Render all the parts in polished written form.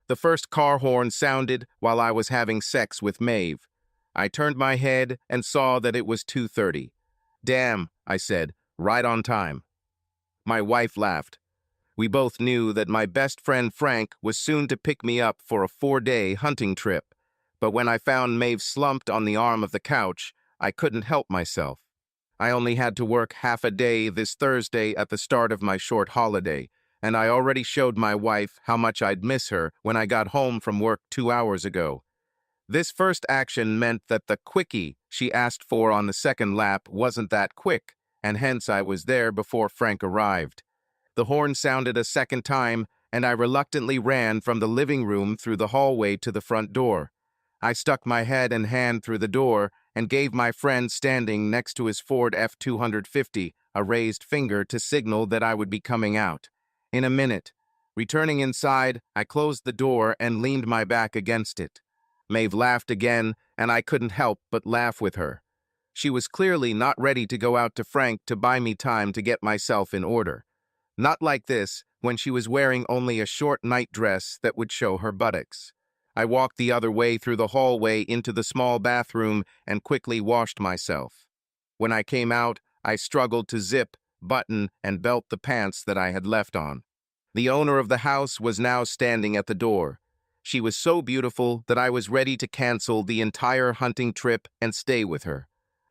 The first car horn sounded while I was having sex with Maeve. I turned my head and saw that it was 2:30. "Damn," I said, "right on time." My wife laughed. We both knew that my best friend Frank was soon to pick me up for a 4-day hunting trip, but when I found Maeve slumped on the arm of the couch, I couldn't help myself. I only had to work half a day this Thursday at the start of my short holiday, and I already showed my wife how much I'd miss her when I got home from work 2 hours ago. This first action meant that the quickie she asked for on the second lap wasn't that quick, and hence I was there before Frank arrived. The horn sounded a second time, and I reluctantly ran from the living room through the hallway to the front door. I stuck my head and hand through the door and gave my friend standing next to his Ford F-250 a raised finger to signal that I would be coming out. In a minute. Returning inside, I closed the door and leaned my back against it. Maeve laughed again, and I couldn't help but laugh with her. She was clearly not ready to go out to Frank to buy me time to get myself in order. Not like this, when she was wearing only a short nightdress that would show her buttocks. I walked the other way through the hallway into the small bathroom and quickly washed myself. When I came out, I struggled to zip, button, and belt the pants that I had left on. The owner of the house was now standing at the door. She was so beautiful that I was ready to cancel the entire hunting trip and stay with her.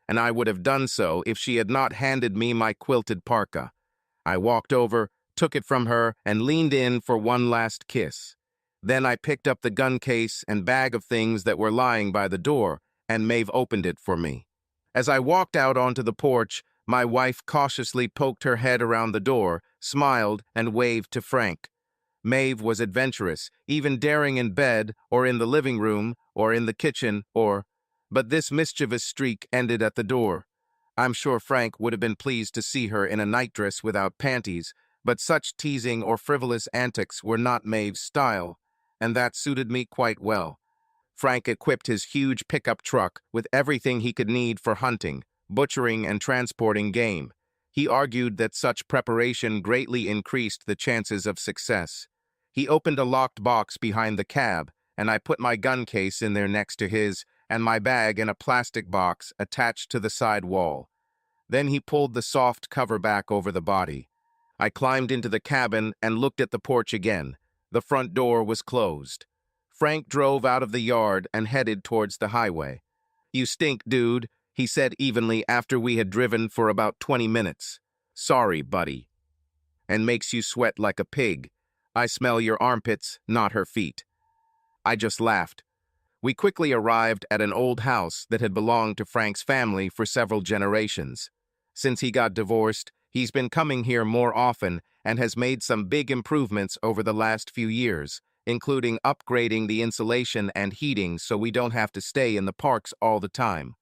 And I would have done so if she had not handed me my quilted parka. I walked over, took it from her, and leaned in for one last kiss. Then I picked up the gun case and bag of things that were lying by the door, and Maeve opened it for me. As I walked out onto the porch, my wife cautiously poked her head around the door, smiled, and waved to Frank. Maeve was adventurous, even daring in bed, or in the living room, or in the kitchen, but this mischievous streak ended at the door. I'm sure Frank would have been pleased to see her in a nightdress without panties, but such teasing or frivolous antics were not Maeve's style, and that suited me quite well. Frank equipped his huge pickup truck with everything he could need for hunting, butchering, and transporting game. He argued that such preparation greatly increased the chances of success. He opened a locked box behind the cab, and I put my gun case in there next to his, and my bag in a plastic box attached to the side wall. Then he pulled the soft cover back over the body. I climbed into the cabin and looked at the porch again. The front door was closed. Frank drove out of the yard and headed towards the highway. "You stink, dude," he said evenly after we had driven for about 20 minutes. "Sorry, buddy." "And makes you sweat like a pig. I smell your armpits, not her feet." I just laughed. We quickly arrived at an old house that had belonged to Frank's family for several generations. Since he got divorced, he's been coming here more often and has made some big improvements over the last few years, including upgrading the insulation and heating so we don't have to stay in the parks all the time.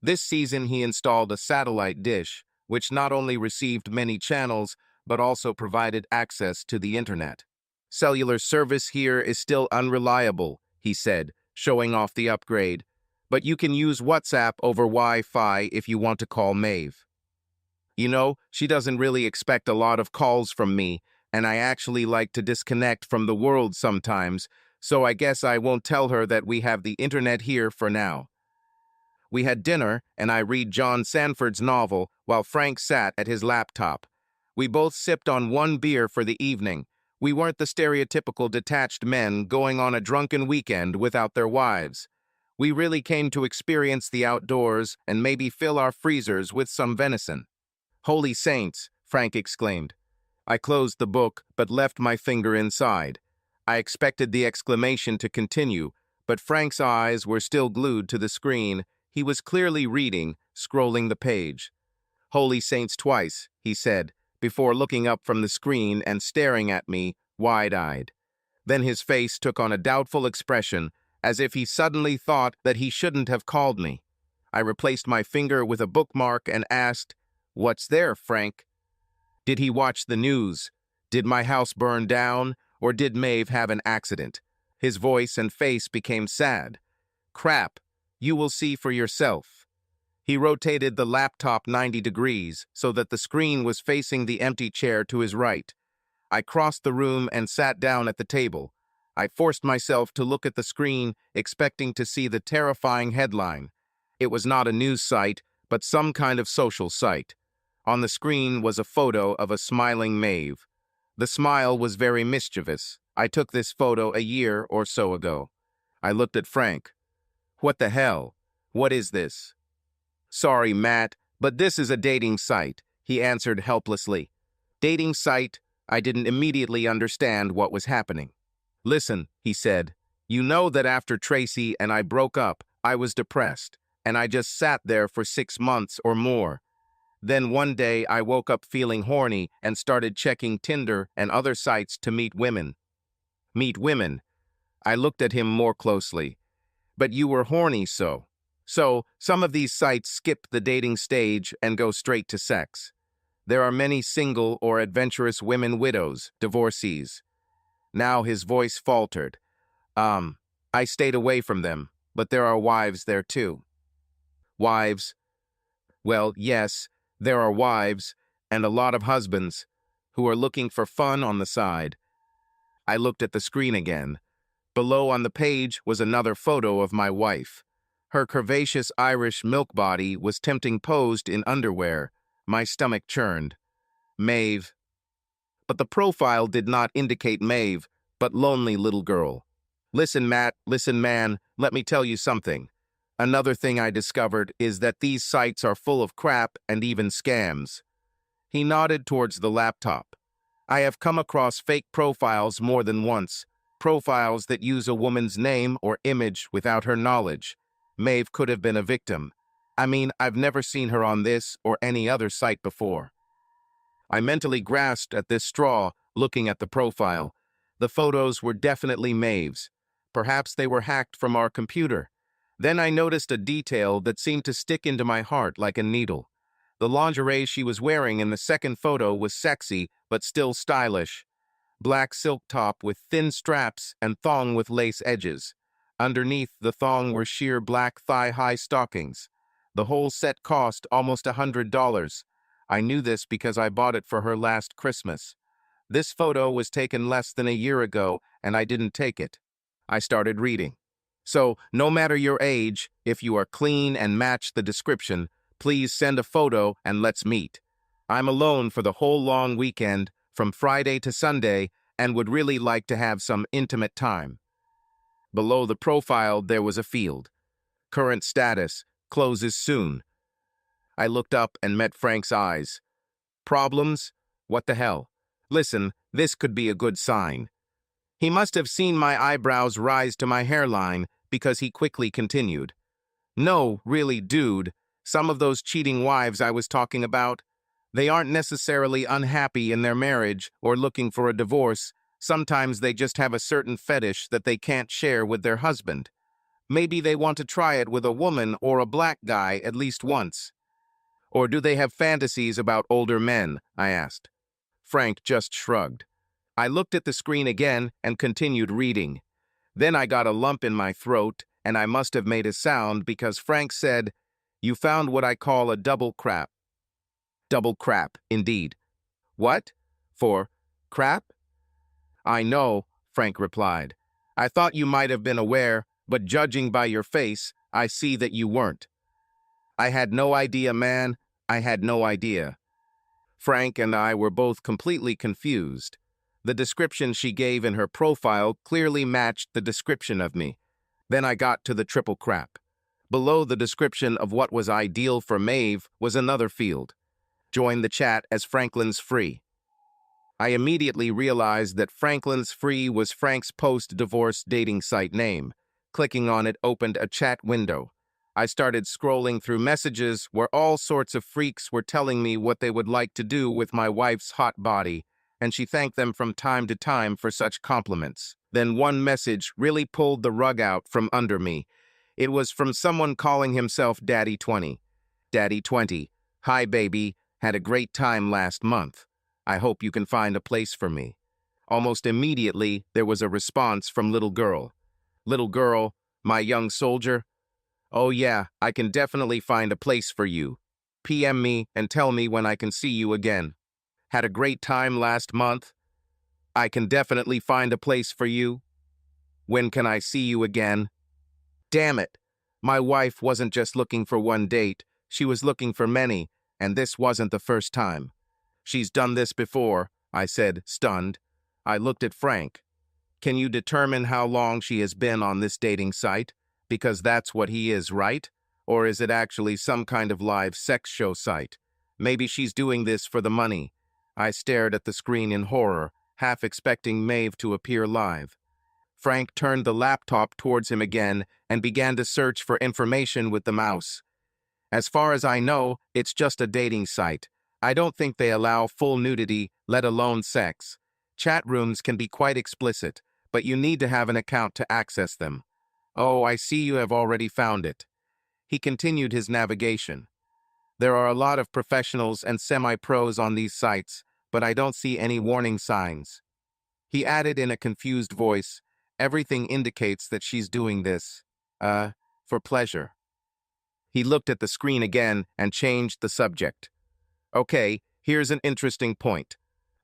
This season he installed a satellite dish, which not only received many channels, but also provided access to the internet. "Cellular service here is still unreliable," he said, showing off the upgrade, "but you can use WhatsApp over Wi-Fi if you want to call Maeve. You know, she doesn't really expect a lot of calls from me, and I actually like to disconnect from the world sometimes, so I guess I won't tell her that we have the internet here for now." We had dinner, and I read John Sanford's novel while Frank sat at his laptop. We both sipped on one beer for the evening. We weren't the stereotypical detached men going on a drunken weekend without their wives. We really came to experience the outdoors and maybe fill our freezers with some venison. "Holy saints," Frank exclaimed. I closed the book but left my finger inside. I expected the exclamation to continue, but Frank's eyes were still glued to the screen. He was clearly reading, scrolling the page. "Holy saints twice," he said, before looking up from the screen and staring at me, wide-eyed. Then his face took on a doubtful expression, as if he suddenly thought that he shouldn't have called me. I replaced my finger with a bookmark and asked, "What's there, Frank?" Did he watch the news? Did my house burn down? Or did Maeve have an accident? His voice and face became sad. "Crap, you will see for yourself." He rotated the laptop 90 degrees so that the screen was facing the empty chair to his right. I crossed the room and sat down at the table. I forced myself to look at the screen, expecting to see the terrifying headline. It was not a news site, but some kind of social site. On the screen was a photo of a smiling Maeve. The smile was very mischievous. I took this photo a year or so ago. I looked at Frank. What the hell? What is this? Sorry, Matt, but this is a dating site, he answered helplessly. Dating site? I didn't immediately understand what was happening. Listen, he said, you know that after Tracy and I broke up, I was depressed, and I just sat there for 6 months or more. Then one day I woke up feeling horny and started checking Tinder and other sites to meet women. Meet women? I looked at him more closely. But you were horny, so. So, some of these sites skip the dating stage and go straight to sex. There are many single or adventurous women widows, divorcees. Now his voice faltered. I stayed away from them, but there are wives there too. Wives? Well, yes, there are wives, and a lot of husbands, who are looking for fun on the side. I looked at the screen again. Below on the page was another photo of my wife. Her curvaceous Irish milk body was tempting posed in underwear. My stomach churned. Maeve. But the profile did not indicate Maeve, but lonely little girl. Listen, Matt, listen, man, let me tell you something. Another thing I discovered is that these sites are full of crap and even scams. He nodded towards the laptop. I have come across fake profiles more than once. Profiles that use a woman's name or image without her knowledge. Maeve could have been a victim. I mean, I've never seen her on this or any other site before. I mentally grasped at this straw, looking at the profile. The photos were definitely Maeve's. Perhaps they were hacked from our computer. Then I noticed a detail that seemed to stick into my heart like a needle. The lingerie she was wearing in the second photo was sexy, but still stylish. Black silk top with thin straps and thong with lace edges. Underneath the thong were sheer black thigh-high stockings. The whole set cost almost $100. I knew this because I bought it for her last Christmas. This photo was taken less than a year ago, and I didn't take it. I started reading. So, no matter your age, if you are clean and match the description, please send a photo and let's meet. I'm alone for the whole long weekend, from Friday to Sunday, and would really like to have some intimate time. Below the profile, there was a field. Current status, closes soon. I looked up and met Frank's eyes. Problems? What the hell? Listen, this could be a good sign. He must have seen my eyebrows rise to my hairline because he quickly continued. No, really, dude, some of those cheating wives I was talking about, they aren't necessarily unhappy in their marriage or looking for a divorce. Sometimes they just have a certain fetish that they can't share with their husband. Maybe they want to try it with a woman or a black guy at least once. Or do they have fantasies about older men? I asked. Frank just shrugged. I looked at the screen again and continued reading. Then I got a lump in my throat, and I must have made a sound because Frank said, "You found what I call a double crap." Double crap, indeed. What? For crap? I know, Frank replied. I thought you might have been aware, but judging by your face, I see that you weren't. I had no idea, man. I had no idea. Frank and I were both completely confused. The description she gave in her profile clearly matched the description of me. Then I got to the triple crap. Below the description of what was ideal for Maeve was another field. Join the chat as Franklin's Free. I immediately realized that Franklin's Free was Frank's post-divorce dating site name. Clicking on it opened a chat window. I started scrolling through messages where all sorts of freaks were telling me what they would like to do with my wife's hot body, and she thanked them from time to time for such compliments. Then one message really pulled the rug out from under me. It was from someone calling himself Daddy 20. Daddy 20. Hi, baby. Had a great time last month. I hope you can find a place for me. Almost immediately, there was a response from Little Girl. Little Girl, my young soldier. Oh yeah, I can definitely find a place for you. PM me and tell me when I can see you again. Had a great time last month. I can definitely find a place for you. When can I see you again? Damn it. My wife wasn't just looking for one date, she was looking for many, and this wasn't the first time. She's done this before, I said, stunned. I looked at Frank. Can you determine how long she has been on this dating site? Because that's what he is, right? Or is it actually some kind of live sex show site? Maybe she's doing this for the money. I stared at the screen in horror, half expecting Maeve to appear live. Frank turned the laptop towards him again and began to search for information with the mouse. As far as I know, it's just a dating site. I don't think they allow full nudity, let alone sex. Chat rooms can be quite explicit, but you need to have an account to access them. Oh, I see you have already found it. He continued his navigation. There are a lot of professionals and semi-pros on these sites, but I don't see any warning signs. He added in a confused voice, everything indicates that she's doing this, for pleasure. He looked at the screen again and changed the subject. Okay, here's an interesting point.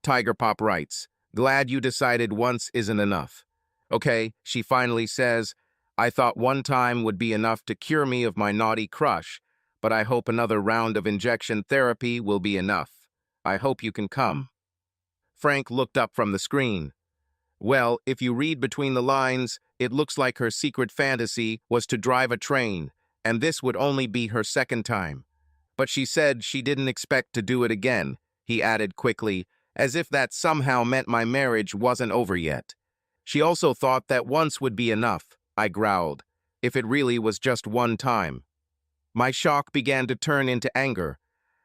Tiger Pop writes, glad you decided once isn't enough. Okay, she finally says, I thought one time would be enough to cure me of my naughty crush, but I hope another round of injection therapy will be enough. I hope you can come. Frank looked up from the screen. Well, if you read between the lines, it looks like her secret fantasy was to drive a train, and this would only be her second time. But she said she didn't expect to do it again, he added quickly, as if that somehow meant my marriage wasn't over yet. She also thought that once would be enough, I growled, if it really was just one time. My shock began to turn into anger,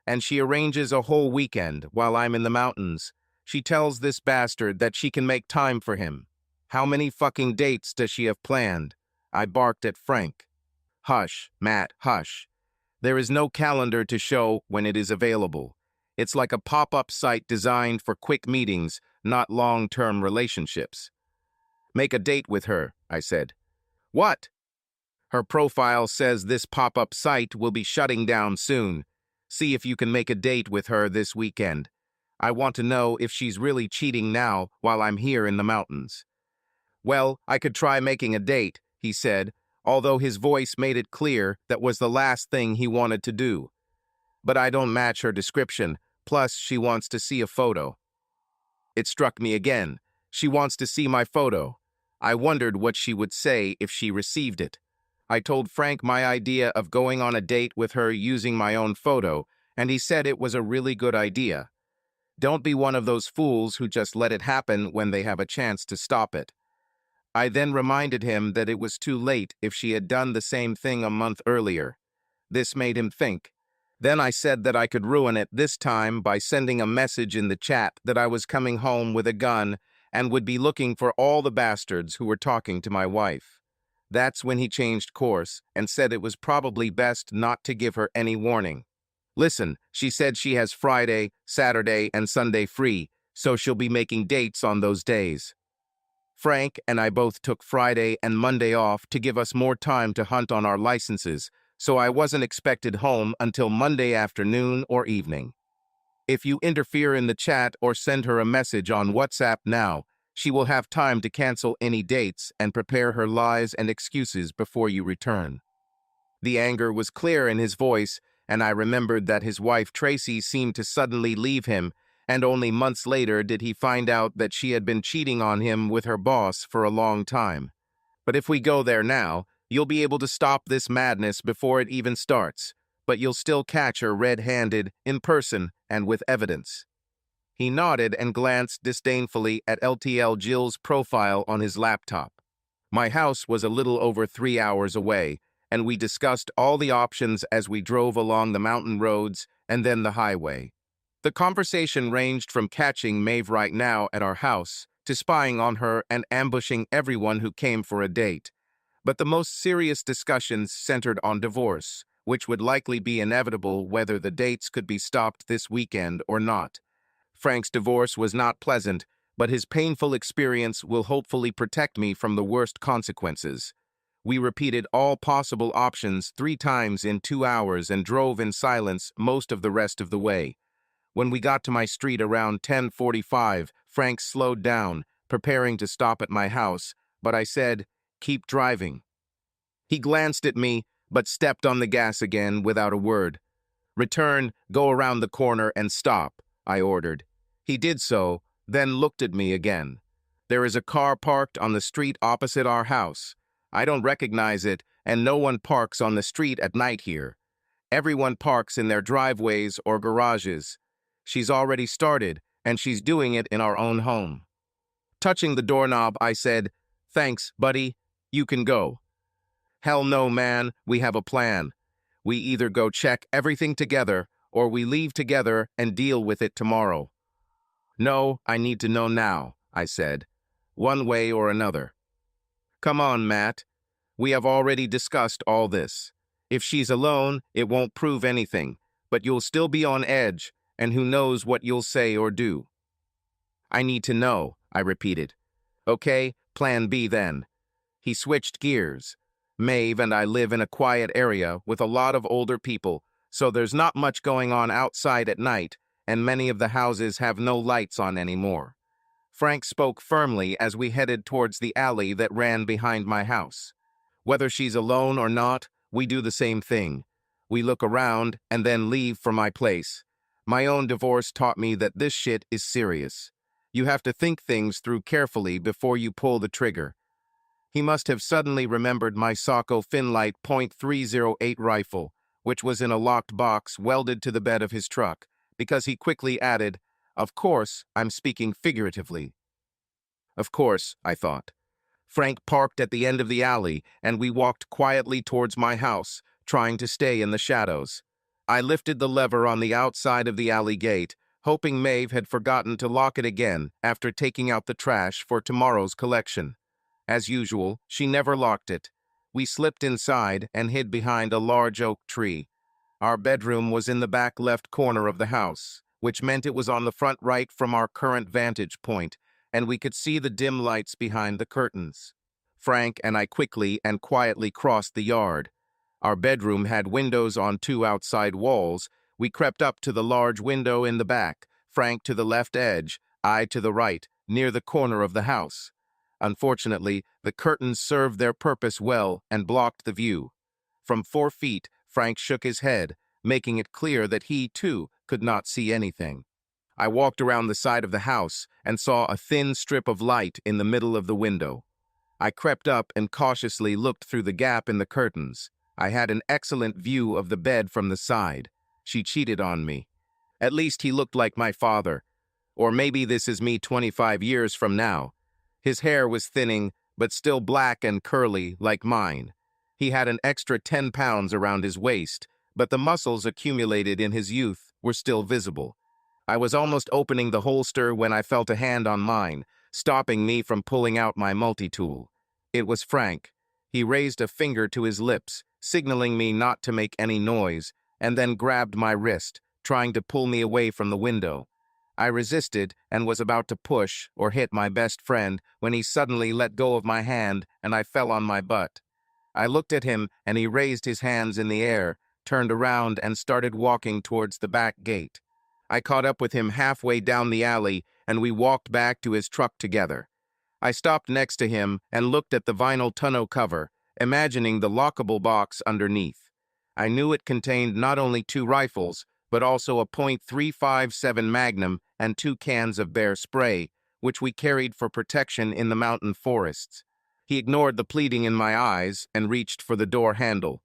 and she arranges a whole weekend while I'm in the mountains. She tells this bastard that she can make time for him. How many fucking dates does she have planned? I barked at Frank. Hush, Matt, hush. There is no calendar to show when it is available. It's like a pop-up site designed for quick meetings, not long-term relationships. Make a date with her, I said. What? Her profile says this pop-up site will be shutting down soon. See if you can make a date with her this weekend. I want to know if she's really cheating now while I'm here in the mountains. Well, I could try making a date, he said, although his voice made it clear that was the last thing he wanted to do. But I don't match her description, plus she wants to see a photo. It struck me again. She wants to see my photo. I wondered what she would say if she received it. I told Frank my idea of going on a date with her using my own photo, and he said it was a really good idea. Don't be one of those fools who just let it happen when they have a chance to stop it. I then reminded him that it was too late if she had done the same thing a month earlier. This made him think. Then I said that I could ruin it this time by sending a message in the chat that I was coming home with a gun and would be looking for all the bastards who were talking to my wife. That's when he changed course and said it was probably best not to give her any warning. Listen, she said she has Friday, Saturday, and Sunday free, so she'll be making dates on those days. Frank and I both took Friday and Monday off to give us more time to hunt on our licenses, so I wasn't expected home until Monday afternoon or evening. If you interfere in the chat or send her a message on WhatsApp now, she will have time to cancel any dates and prepare her lies and excuses before you return. The anger was clear in his voice, and I remembered that his wife Tracy seemed to suddenly leave him, and only months later did he find out that she had been cheating on him with her boss for a long time. But if we go there now, you'll be able to stop this madness before it even starts, but you'll still catch her red-handed, in person, and with evidence. He nodded and glanced disdainfully at LTL Jill's profile on his laptop. My house was a little over 3 hours away, and we discussed all the options as we drove along the mountain roads and then the highway. The conversation ranged from catching Maeve right now at our house to spying on her and ambushing everyone who came for a date. But the most serious discussions centered on divorce, which would likely be inevitable whether the dates could be stopped this weekend or not. Frank's divorce was not pleasant, but his painful experience will hopefully protect me from the worst consequences. We repeated all possible options 3 times in 2 hours and drove in silence most of the rest of the way. When we got to my street around 10:45, Frank slowed down, preparing to stop at my house, but I said, "Keep driving." He glanced at me, but stepped on the gas again without a word. "Return, go around the corner and stop," I ordered. He did so, then looked at me again. "There is a car parked on the street opposite our house. I don't recognize it, and no one parks on the street at night here. Everyone parks in their driveways or garages. She's already started, and she's doing it in our own home." Touching the doorknob, I said, "Thanks, buddy. You can go." "Hell no, man. We have a plan. We either go check everything together, or we leave together and deal with it tomorrow." "No, I need to know now," I said. "One way or another." "Come on, Matt. We have already discussed all this. If she's alone, it won't prove anything, but you'll still be on edge, and who knows what you'll say or do." "I need to know," I repeated. "Okay, plan B then." He switched gears. "Maeve and I live in a quiet area with a lot of older people, so there's not much going on outside at night, and many of the houses have no lights on anymore." Frank spoke firmly as we headed towards the alley that ran behind my house. "Whether she's alone or not, we do the same thing. We look around and then leave for my place. My own divorce taught me that this shit is serious. You have to think things through carefully before you pull the trigger." He must have suddenly remembered my Socko Finlight .308 rifle, which was in a locked box welded to the bed of his truck, because he quickly added, "Of course, I'm speaking figuratively." Of course, I thought. Frank parked at the end of the alley, and we walked quietly towards my house, trying to stay in the shadows. I lifted the lever on the outside of the alley gate, hoping Maeve had forgotten to lock it again after taking out the trash for tomorrow's collection. As usual, she never locked it. We slipped inside and hid behind a large oak tree. Our bedroom was in the back left corner of the house, which meant it was on the front right from our current vantage point, and we could see the dim lights behind the curtains. Frank and I quickly and quietly crossed the yard. Our bedroom had windows on two outside walls. We crept up to the large window in the back, Frank to the left edge, I to the right, near the corner of the house. Unfortunately, the curtains served their purpose well and blocked the view. From 4 feet, Frank shook his head, making it clear that he, too, could not see anything. I walked around the side of the house and saw a thin strip of light in the middle of the window. I crept up and cautiously looked through the gap in the curtains. I had an excellent view of the bed from the side. She cheated on me. At least he looked like my father. Or maybe this is me 25 years from now. His hair was thinning, but still black and curly like mine. He had an extra 10 pounds around his waist, but the muscles accumulated in his youth were still visible. I was almost opening the holster when I felt a hand on mine, stopping me from pulling out my multi-tool. It was Frank. He raised a finger to his lips, signaling me not to make any noise, and then grabbed my wrist, trying to pull me away from the window. I resisted and was about to push or hit my best friend when he suddenly let go of my hand and I fell on my butt. I looked at him and he raised his hands in the air, turned around and started walking towards the back gate. I caught up with him halfway down the alley and we walked back to his truck together. I stopped next to him and looked at the vinyl tonneau cover, imagining the lockable box underneath. I knew it contained not only 2 rifles, but also a .357 Magnum and 2 cans of bear spray, which we carried for protection in the mountain forests. He ignored the pleading in my eyes and reached for the door handle.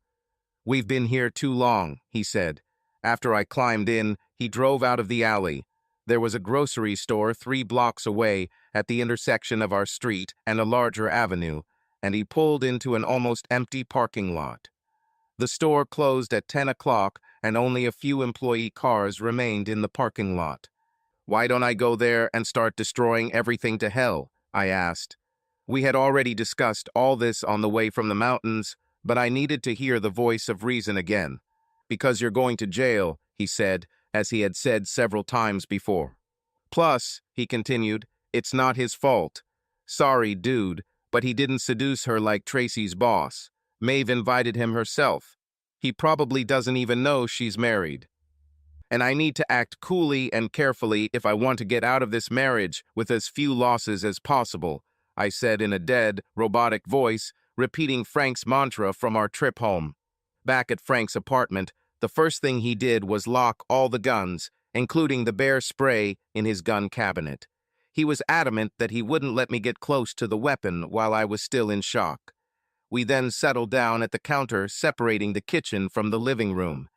"We've been here too long," he said. After I climbed in, he drove out of the alley. There was a grocery store 3 blocks away at the intersection of our street and a larger avenue, and he pulled into an almost empty parking lot. The store closed at 10 o'clock and only a few employee cars remained in the parking lot. "Why don't I go there and start destroying everything to hell?" I asked. We had already discussed all this on the way from the mountains, but I needed to hear the voice of reason again. "Because you're going to jail," he said, as he had said several times before. "Plus," he continued, "it's not his fault. Sorry, dude, but he didn't seduce her like Tracy's boss. Maeve invited him herself. He probably doesn't even know she's married. And I need to act coolly and carefully if I want to get out of this marriage with as few losses as possible. I said in a dead, robotic voice, repeating Frank's mantra from our trip home. Back at Frank's apartment, the first thing he did was lock all the guns, including the bear spray, in his gun cabinet. He was adamant that he wouldn't let me get close to the weapon while I was still in shock. We then settled down at the counter, separating the kitchen from the living room.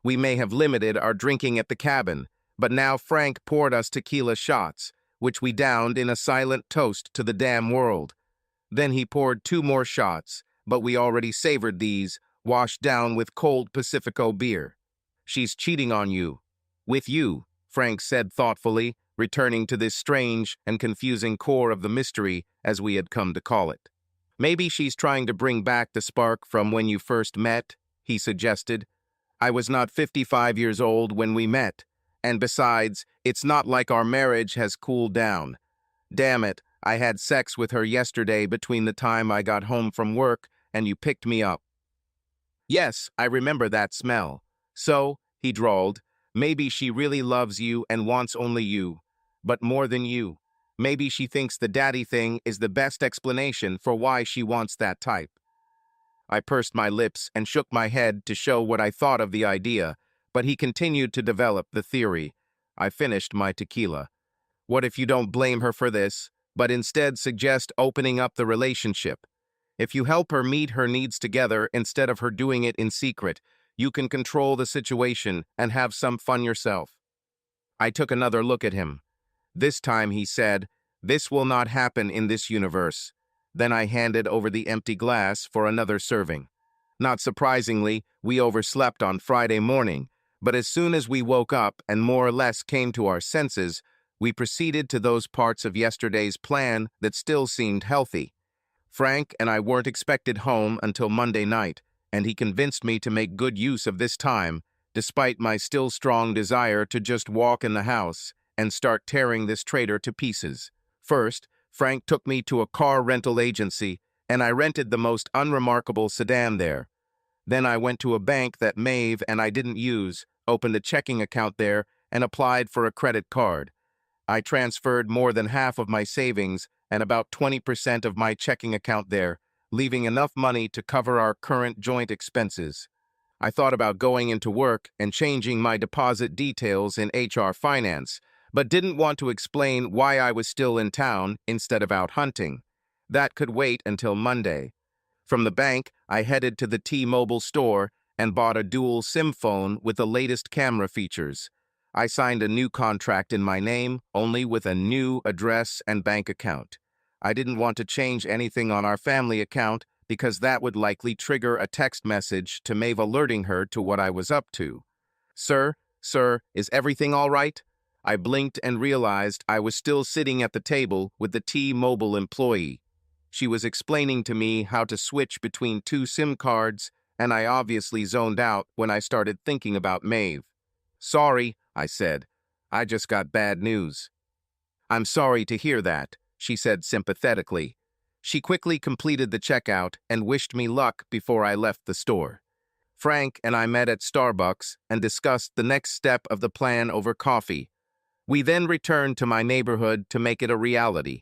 We may have limited our drinking at the cabin, but now Frank poured us tequila shots, which we downed in a silent toast to the damn world. Then he poured 2 more shots, but we already savored these, washed down with cold Pacifico beer. "She's cheating on you." "With you," Frank said thoughtfully, returning to this strange and confusing core of the mystery, as we had come to call it. "Maybe she's trying to bring back the spark from when you first met," he suggested. "I was not 55 years old when we met, and besides, it's not like our marriage has cooled down. Damn it, I had sex with her yesterday between the time I got home from work and you picked me up." "Yes, I remember that smell." "So," he drawled, "maybe she really loves you and wants only you. But more than you. Maybe she thinks the daddy thing is the best explanation for why she wants that type." I pursed my lips and shook my head to show what I thought of the idea, but he continued to develop the theory. I finished my tequila. "What if you don't blame her for this, but instead suggest opening up the relationship? If you help her meet her needs together instead of her doing it in secret, you can control the situation and have some fun yourself." I took another look at him. This time he said, "This will not happen in this universe." Then I handed over the empty glass for another serving. Not surprisingly, we overslept on Friday morning, but as soon as we woke up and more or less came to our senses, we proceeded to those parts of yesterday's plan that still seemed healthy. Frank and I weren't expected home until Monday night, and he convinced me to make good use of this time, despite my still strong desire to just walk in the house and start tearing this traitor to pieces. First, Frank took me to a car rental agency, and I rented the most unremarkable sedan there. Then I went to a bank that Maeve and I didn't use, opened a checking account there, and applied for a credit card. I transferred more than half of my savings and about 20% of my checking account there, leaving enough money to cover our current joint expenses. I thought about going into work and changing my deposit details in HR finance, but didn't want to explain why I was still in town instead of out hunting. That could wait until Monday. From the bank, I headed to the T-Mobile store and bought a dual SIM phone with the latest camera features. I signed a new contract in my name, only with a new address and bank account. I didn't want to change anything on our family account because that would likely trigger a text message to Maeve alerting her to what I was up to. Sir, is everything all right?" I blinked and realized I was still sitting at the table with the T-Mobile employee. She was explaining to me how to switch between 2 SIM cards, and I obviously zoned out when I started thinking about Maeve. "Sorry," I said. "I just got bad news." "I'm sorry to hear that," she said sympathetically. She quickly completed the checkout and wished me luck before I left the store. Frank and I met at Starbucks and discussed the next step of the plan over coffee. We then returned to my neighborhood to make it a reality.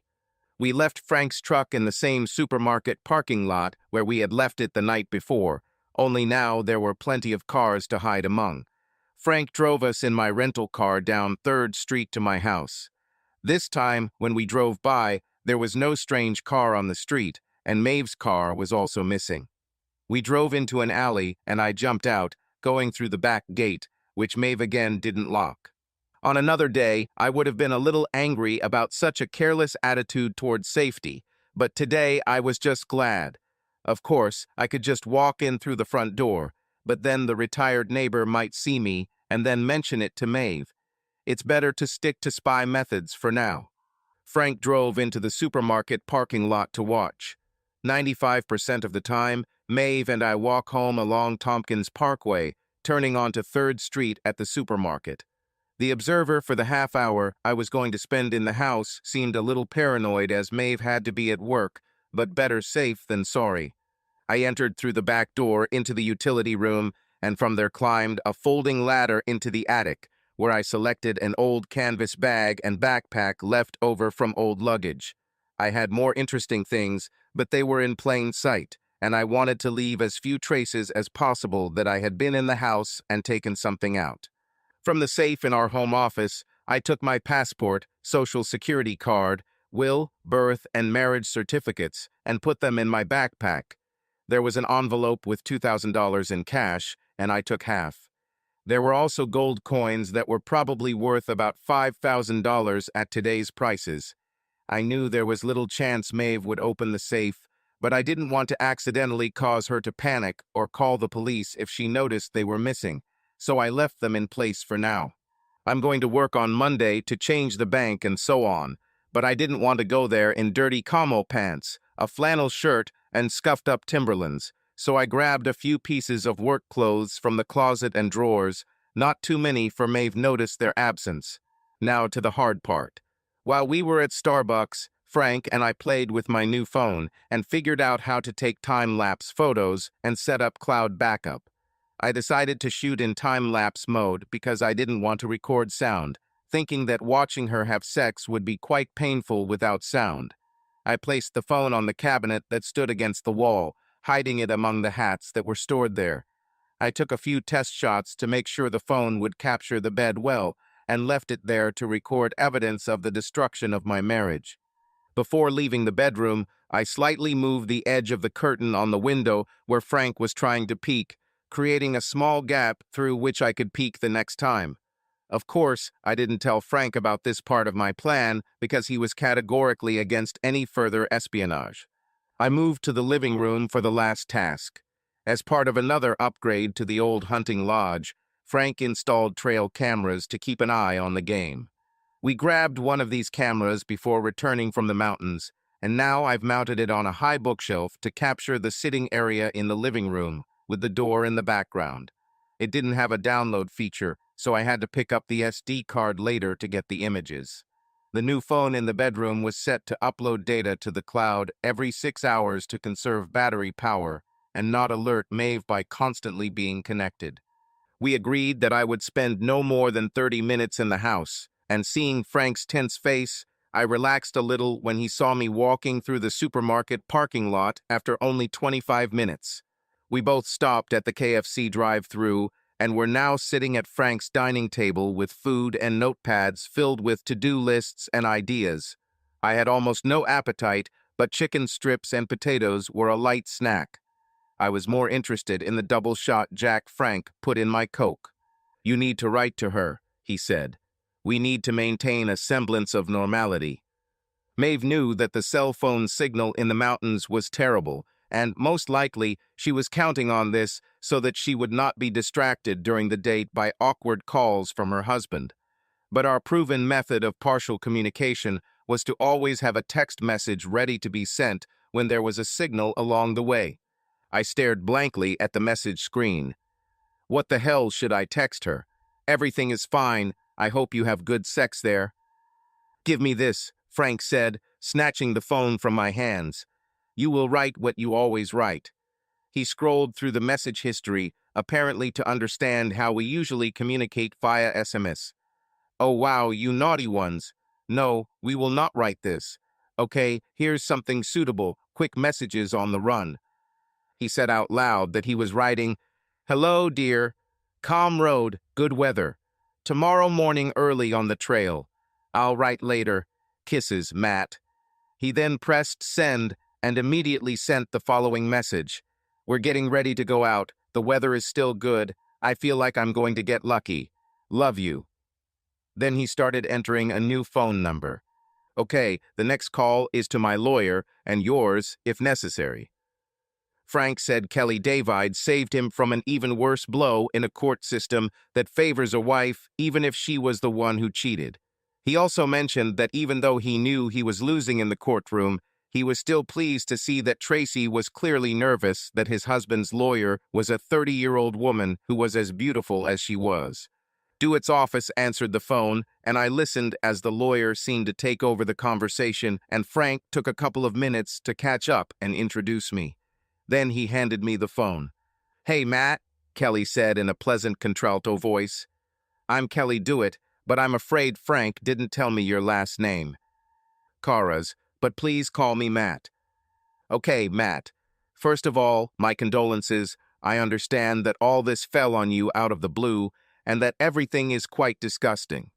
We left Frank's truck in the same supermarket parking lot where we had left it the night before, only now there were plenty of cars to hide among. Frank drove us in my rental car down 3rd Street to my house. This time, when we drove by, there was no strange car on the street, and Maeve's car was also missing. We drove into an alley, and I jumped out, going through the back gate, which Maeve again didn't lock. On another day, I would have been a little angry about such a careless attitude toward safety, but today I was just glad. Of course, I could just walk in through the front door, but then the retired neighbor might see me and then mention it to Maeve. It's better to stick to spy methods for now. Frank drove into the supermarket parking lot to watch. 95% of the time, Maeve and I walk home along Tompkins Parkway, turning onto 3rd Street at the supermarket. The observer for the half hour I was going to spend in the house seemed a little paranoid as Maeve had to be at work, but better safe than sorry. I entered through the back door into the utility room and from there climbed a folding ladder into the attic, where I selected an old canvas bag and backpack left over from old luggage. I had more interesting things, but they were in plain sight, and I wanted to leave as few traces as possible that I had been in the house and taken something out. From the safe in our home office, I took my passport, social security card, will, birth, and marriage certificates and put them in my backpack. There was an envelope with $2,000 in cash, and I took half. There were also gold coins that were probably worth about $5,000 at today's prices. I knew there was little chance Maeve would open the safe, but I didn't want to accidentally cause her to panic or call the police if she noticed they were missing, so I left them in place for now. I'm going to work on Monday to change the bank and so on, but I didn't want to go there in dirty camo pants, a flannel shirt, and scuffed-up Timberlands, so I grabbed a few pieces of work clothes from the closet and drawers, not too many for Maeve noticed their absence. Now to the hard part. While we were at Starbucks, Frank and I played with my new phone and figured out how to take time-lapse photos and set up cloud backup. I decided to shoot in time-lapse mode because I didn't want to record sound, thinking that watching her have sex would be quite painful without sound. I placed the phone on the cabinet that stood against the wall, hiding it among the hats that were stored there. I took a few test shots to make sure the phone would capture the bed well, and left it there to record evidence of the destruction of my marriage. Before leaving the bedroom, I slightly moved the edge of the curtain on the window where Frank was trying to peek, creating a small gap through which I could peek the next time. Of course, I didn't tell Frank about this part of my plan because he was categorically against any further espionage. I moved to the living room for the last task. As part of another upgrade to the old hunting lodge, Frank installed trail cameras to keep an eye on the game. We grabbed one of these cameras before returning from the mountains, and now I've mounted it on a high bookshelf to capture the sitting area in the living room, with the door in the background. It didn't have a download feature, so I had to pick up the SD card later to get the images. The new phone in the bedroom was set to upload data to the cloud every 6 hours to conserve battery power and not alert Maeve by constantly being connected. We agreed that I would spend no more than 30 minutes in the house, and seeing Frank's tense face, I relaxed a little when he saw me walking through the supermarket parking lot after only 25 minutes. We both stopped at the KFC drive-thru and were now sitting at Frank's dining table with food and notepads filled with to-do lists and ideas. I had almost no appetite, but chicken strips and potatoes were a light snack. I was more interested in the double shot Jack Frank put in my Coke. "You need to write to her," he said. "We need to maintain a semblance of normality." Maeve knew that the cell phone signal in the mountains was terrible, and most likely she was counting on this so that she would not be distracted during the date by awkward calls from her husband. But our proven method of partial communication was to always have a text message ready to be sent when there was a signal along the way. I stared blankly at the message screen. What the hell should I text her? "Everything is fine. I hope you have good sex there." "Give me this," Frank said, snatching the phone from my hands. "You will write what you always write." He scrolled through the message history, apparently to understand how we usually communicate via SMS. "Oh wow, you naughty ones. No, we will not write this. Okay, here's something suitable, quick messages on the run." He said out loud that he was writing, "Hello, dear. Calm road, good weather. Tomorrow morning early on the trail. I'll write later. Kisses, Matt." He then pressed send and immediately sent the following message. "We're getting ready to go out. The weather is still good. I feel like I'm going to get lucky. Love you." Then he started entering a new phone number. "Okay, the next call is to my lawyer and yours if necessary." Frank said Kelly David saved him from an even worse blow in a court system that favors a wife even if she was the one who cheated. He also mentioned that even though he knew he was losing in the courtroom, he was still pleased to see that Tracy was clearly nervous that his husband's lawyer was a 30-year-old woman who was as beautiful as she was. Dewitt's office answered the phone, and I listened as the lawyer seemed to take over the conversation, and Frank took a couple of minutes to catch up and introduce me. Then he handed me the phone. "Hey, Matt," Kelly said in a pleasant contralto voice. "I'm Kelly Dewitt, but I'm afraid Frank didn't tell me your last name." "Kara's, but please call me Matt. Okay, Matt. First of all, my condolences. I understand that all this fell on you out of the blue, and that everything is quite disgusting.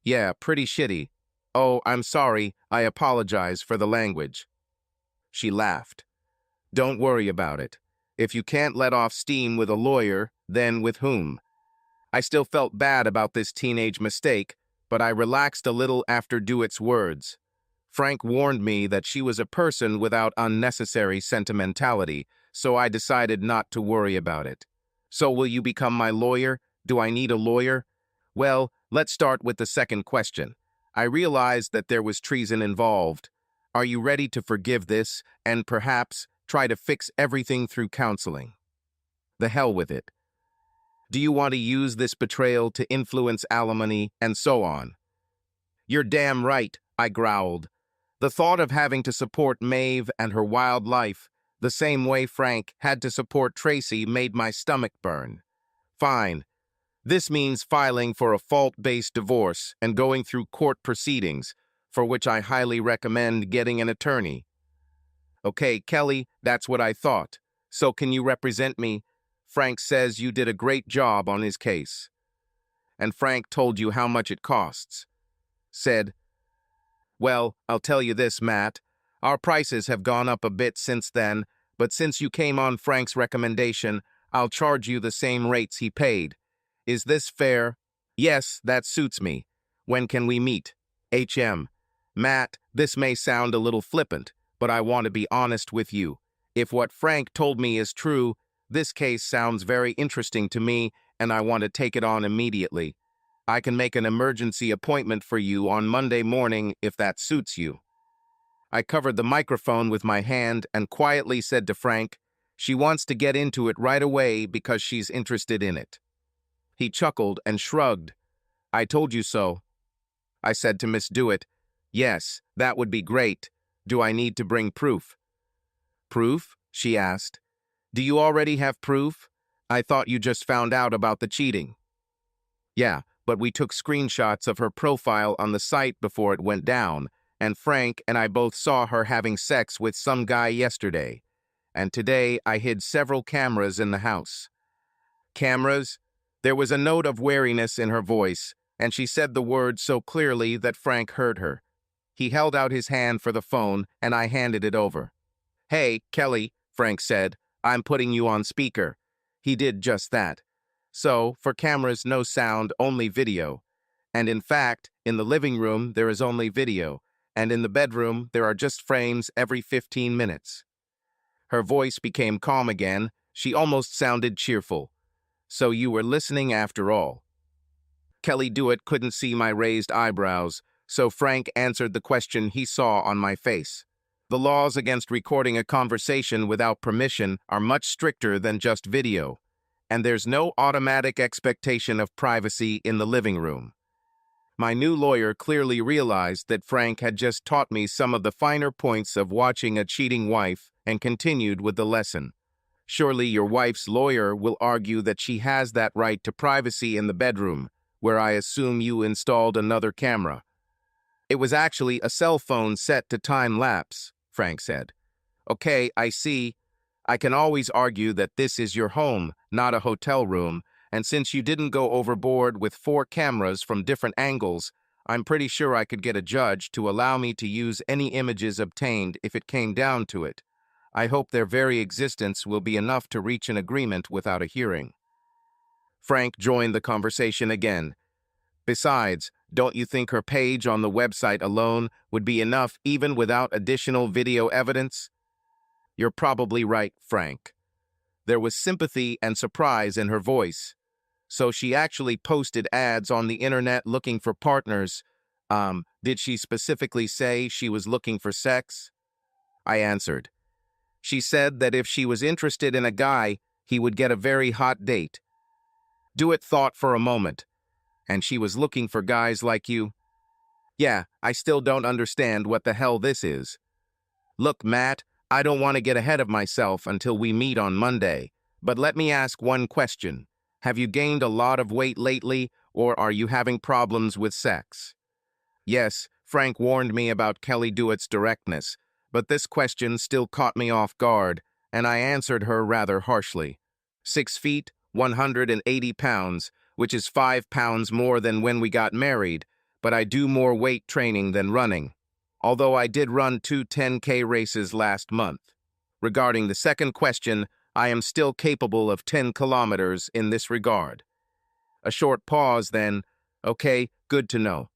Yeah, pretty shitty. Oh, I'm sorry. I apologize for the language. She laughed. Don't worry about it. If you can't let off steam with a lawyer, then with whom? I still felt bad about this teenage mistake, but I relaxed a little after Dewitt's words. Frank warned me that she was a person without unnecessary sentimentality, so I decided not to worry about it. So will you become my lawyer? Do I need a lawyer? Well, let's start with the second question. I realized that there was treason involved. Are you ready to forgive this and perhaps try to fix everything through counseling? The hell with it. Do you want to use this betrayal to influence alimony and so on? You're damn right, I growled. The thought of having to support Maeve and her wild life, the same way Frank had to support Tracy, made my stomach burn. Fine. This means filing for a fault-based divorce and going through court proceedings, for which I highly recommend getting an attorney. Okay, Kelly, that's what I thought. So can you represent me? Frank says you did a great job on his case. And Frank told you how much it costs. Said, well, I'll tell you this, Matt. Our prices have gone up a bit since then, but since you came on Frank's recommendation, I'll charge you the same rates he paid. Is this fair? Yes, that suits me. When can we meet? HM. Matt, this may sound a little flippant, but I want to be honest with you. If what Frank told me is true, this case sounds very interesting to me, and I want to take it on immediately. I can make an emergency appointment for you on Monday morning if that suits you. I covered the microphone with my hand and quietly said to Frank, she wants to get into it right away because she's interested in it. He chuckled and shrugged. I told you so. I said to Miss Dewitt, yes, that would be great. Do I need to bring proof? Proof? She asked. Do you already have proof? I thought you just found out about the cheating. Yeah, but we took screenshots of her profile on the site before it went down, and Frank and I both saw her having sex with some guy yesterday. And today I hid several cameras in the house. Cameras? There was a note of wariness in her voice, and she said the words so clearly that Frank heard her. He held out his hand for the phone, and I handed it over. Hey, Kelly, Frank said, I'm putting you on speaker. He did just that. So, for cameras, no sound, only video. And in fact, in the living room, there is only video, and in the bedroom, there are just frames every 15 minutes. Her voice became calm again. She almost sounded cheerful. So you were listening after all. Kelly Dewitt couldn't see my raised eyebrows, so Frank answered the question he saw on my face. The laws against recording a conversation without permission are much stricter than just video, and there's no automatic expectation of privacy in the living room. My new lawyer clearly realized that Frank had just taught me some of the finer points of watching a cheating wife and continued with the lesson. Surely your wife's lawyer will argue that she has that right to privacy in the bedroom, where I assume you installed another camera. It was actually a cell phone set to time-lapse, Frank said. Okay, I see. I can always argue that this is your home, not a hotel room, and since you didn't go overboard with 4 cameras from different angles, I'm pretty sure I could get a judge to allow me to use any images obtained if it came down to it. I hope their very existence will be enough to reach an agreement without a hearing. Frank joined the conversation again. Besides, don't you think her page on the website alone would be enough even without additional video evidence? You're probably right, Frank. There was sympathy and surprise in her voice. So she actually posted ads on the internet looking for partners. Did she specifically say she was looking for sex? I answered. She said that if she was interested in a guy, he would get a very hot date. Dewitt thought for a moment. And she was looking for guys like you? Yeah, I still don't understand what the hell this is. Look, Matt, I don't want to get ahead of myself until we meet on Monday, but let me ask one question. Have you gained a lot of weight lately, or are you having problems with sex? Yes, Frank warned me about Kelly Dewitt's directness, but this question still caught me off guard, and I answered her rather harshly. 6 feet, 180 pounds, which is 5 pounds more than when we got married, but I do more weight training than running, although I did run 2 10K races last month. Regarding the second question, I am still capable of 10 kilometers in this regard. A short pause, then. Okay, good to know.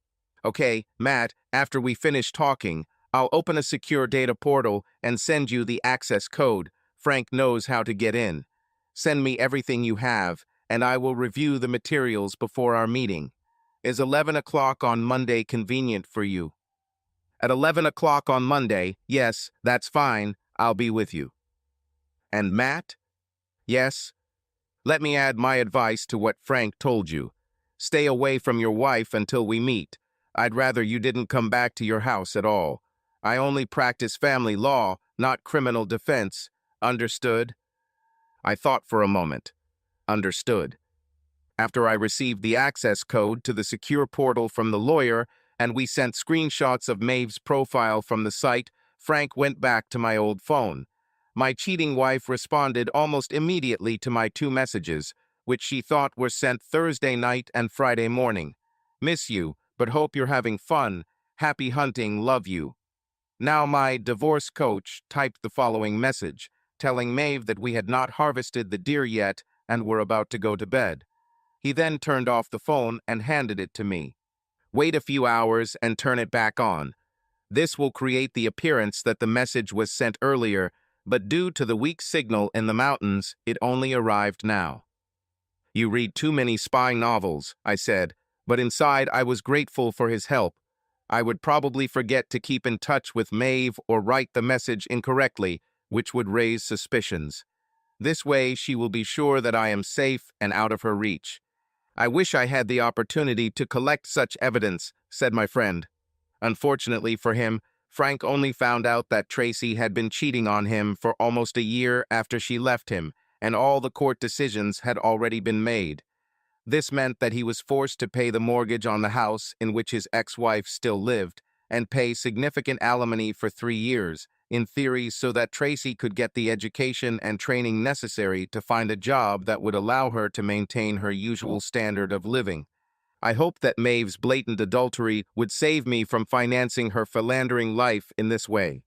Okay, Matt, after we finish talking, I'll open a secure data portal and send you the access code. Frank knows how to get in. Send me everything you have, and I will review the materials before our meeting. Is 11 o'clock on Monday convenient for you? At 11 o'clock on Monday, yes, that's fine. I'll be with you. And Matt? Yes? Let me add my advice to what Frank told you. Stay away from your wife until we meet. I'd rather you didn't come back to your house at all. I only practice family law, not criminal defense. Understood? I thought for a moment. Understood. After I received the access code to the secure portal from the lawyer, and we sent screenshots of Maeve's profile from the site, Frank went back to my old phone. My cheating wife responded almost immediately to my 2 messages, which she thought were sent Thursday night and Friday morning. Miss you, but hope you're having fun. Happy hunting, love you. Now my divorce coach typed the following message, telling Maeve that we had not harvested the deer yet and were about to go to bed. He then turned off the phone and handed it to me. Wait a few hours and turn it back on. This will create the appearance that the message was sent earlier, but due to the weak signal in the mountains, it only arrived now. You read too many spy novels, I said, but inside I was grateful for his help. I would probably forget to keep in touch with Maeve or write the message incorrectly, which would raise suspicions. This way she will be sure that I am safe and out of her reach. I wish I had the opportunity to collect such evidence, said my friend. Unfortunately for him, Frank only found out that Tracy had been cheating on him for almost a year after she left him, and all the court decisions had already been made. This meant that he was forced to pay the mortgage on the house in which his ex-wife still lived, and pay significant alimony for 3 years, in theory so that Tracy could get the education and training necessary to find a job that would allow her to maintain her usual standard of living. I hoped that Maeve's blatant adultery would save me from financing her philandering life in this way.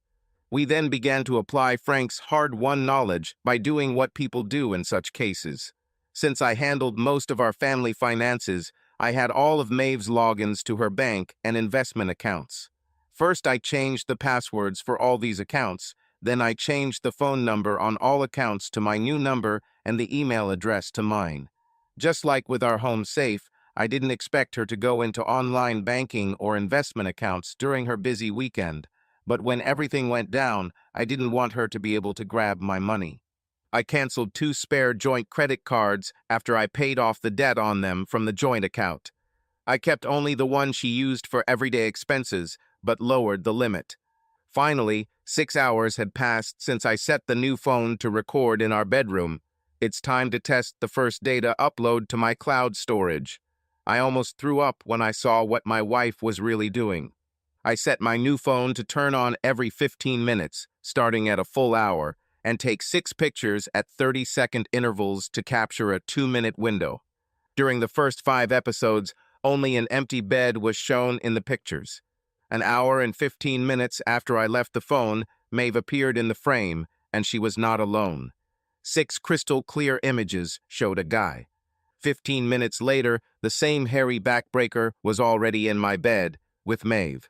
We then began to apply Frank's hard-won knowledge by doing what people do in such cases. Since I handled most of our family finances, I had all of Maeve's logins to her bank and investment accounts. First, I changed the passwords for all these accounts. Then I changed the phone number on all accounts to my new number and the email address to mine. Just like with our home safe, I didn't expect her to go into online banking or investment accounts during her busy weekend. But when everything went down, I didn't want her to be able to grab my money. I canceled 2 spare joint credit cards after I paid off the debt on them from the joint account. I kept only the one she used for everyday expenses, but lowered the limit. Finally, 6 hours had passed since I set the new phone to record in our bedroom. It's time to test the first data upload to my cloud storage. I almost threw up when I saw what my wife was really doing. I set my new phone to turn on every 15 minutes, starting at a full hour, and take 6 pictures at 30-second intervals to capture a 2-minute window. During the first 5 episodes, only an empty bed was shown in the pictures. An hour and 15 minutes after I left the phone, Maeve appeared in the frame, and she was not alone. 6 crystal-clear images showed a guy. 15 minutes later, the same hairy backbreaker was already in my bed, with Maeve.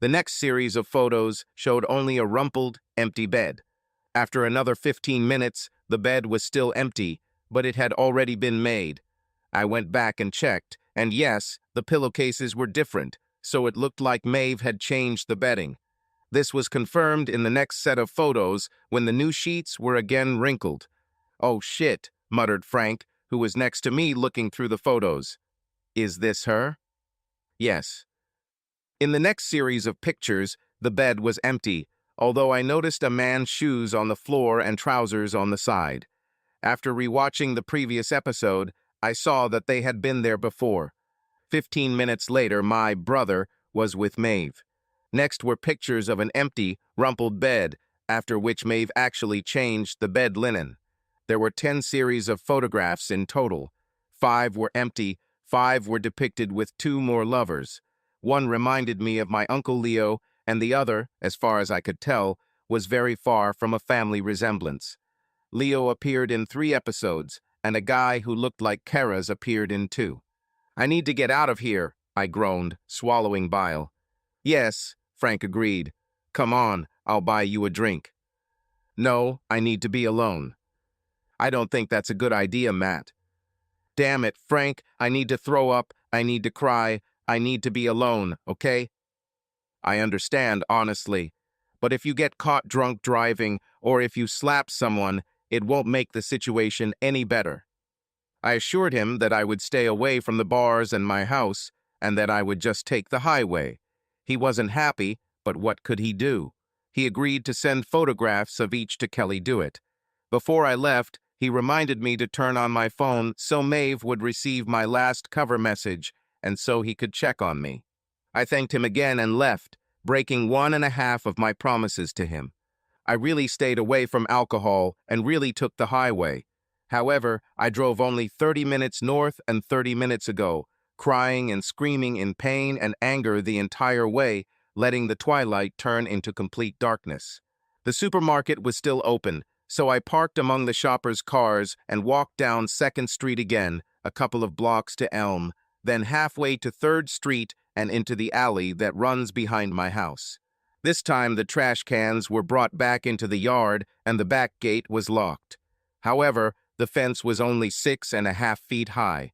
The next series of photos showed only a rumpled, empty bed. After another 15 minutes, the bed was still empty, but it had already been made. I went back and checked, and yes, the pillowcases were different, so it looked like Maeve had changed the bedding. This was confirmed in the next set of photos when the new sheets were again wrinkled. "Oh shit," muttered Frank, who was next to me looking through the photos. "Is this her?" Yes. In the next series of pictures, the bed was empty, although I noticed a man's shoes on the floor and trousers on the side. After rewatching the previous episode, I saw that they had been there before. 15 minutes later, my brother was with Maeve. Next were pictures of an empty, rumpled bed, after which Maeve actually changed the bed linen. There were 10 series of photographs in total. 5 were empty, 5 were depicted with 2 more lovers. One reminded me of my Uncle Leo, and the other, as far as I could tell, was very far from a family resemblance. Leo appeared in 3 episodes, and a guy who looked like Kara's appeared in 2. "I need to get out of here," I groaned, swallowing bile. "Yes," Frank agreed. "Come on, I'll buy you a drink." "No, I need to be alone." "I don't think that's a good idea, Matt." "Damn it, Frank, I need to throw up, I need to cry, I need to be alone, okay?" "I understand, honestly. But if you get caught drunk driving, or if you slap someone, it won't make the situation any better." I assured him that I would stay away from the bars and my house, and that I would just take the highway. He wasn't happy, but what could he do? He agreed to send photographs of each to Kelly Dewitt. Before I left, he reminded me to turn on my phone so Maeve would receive my last cover message, and so he could check on me. I thanked him again and left, breaking 1.5 of my promises to him. I really stayed away from alcohol and really took the highway. However, I drove only 30 minutes north and 30 minutes ago, crying and screaming in pain and anger the entire way, letting the twilight turn into complete darkness. The supermarket was still open, so I parked among the shoppers' cars and walked down 2nd Street again, a couple of blocks to Elm, then halfway to 3rd Street and into the alley that runs behind my house. This time the trash cans were brought back into the yard and the back gate was locked. However, the fence was only 6.5 feet high.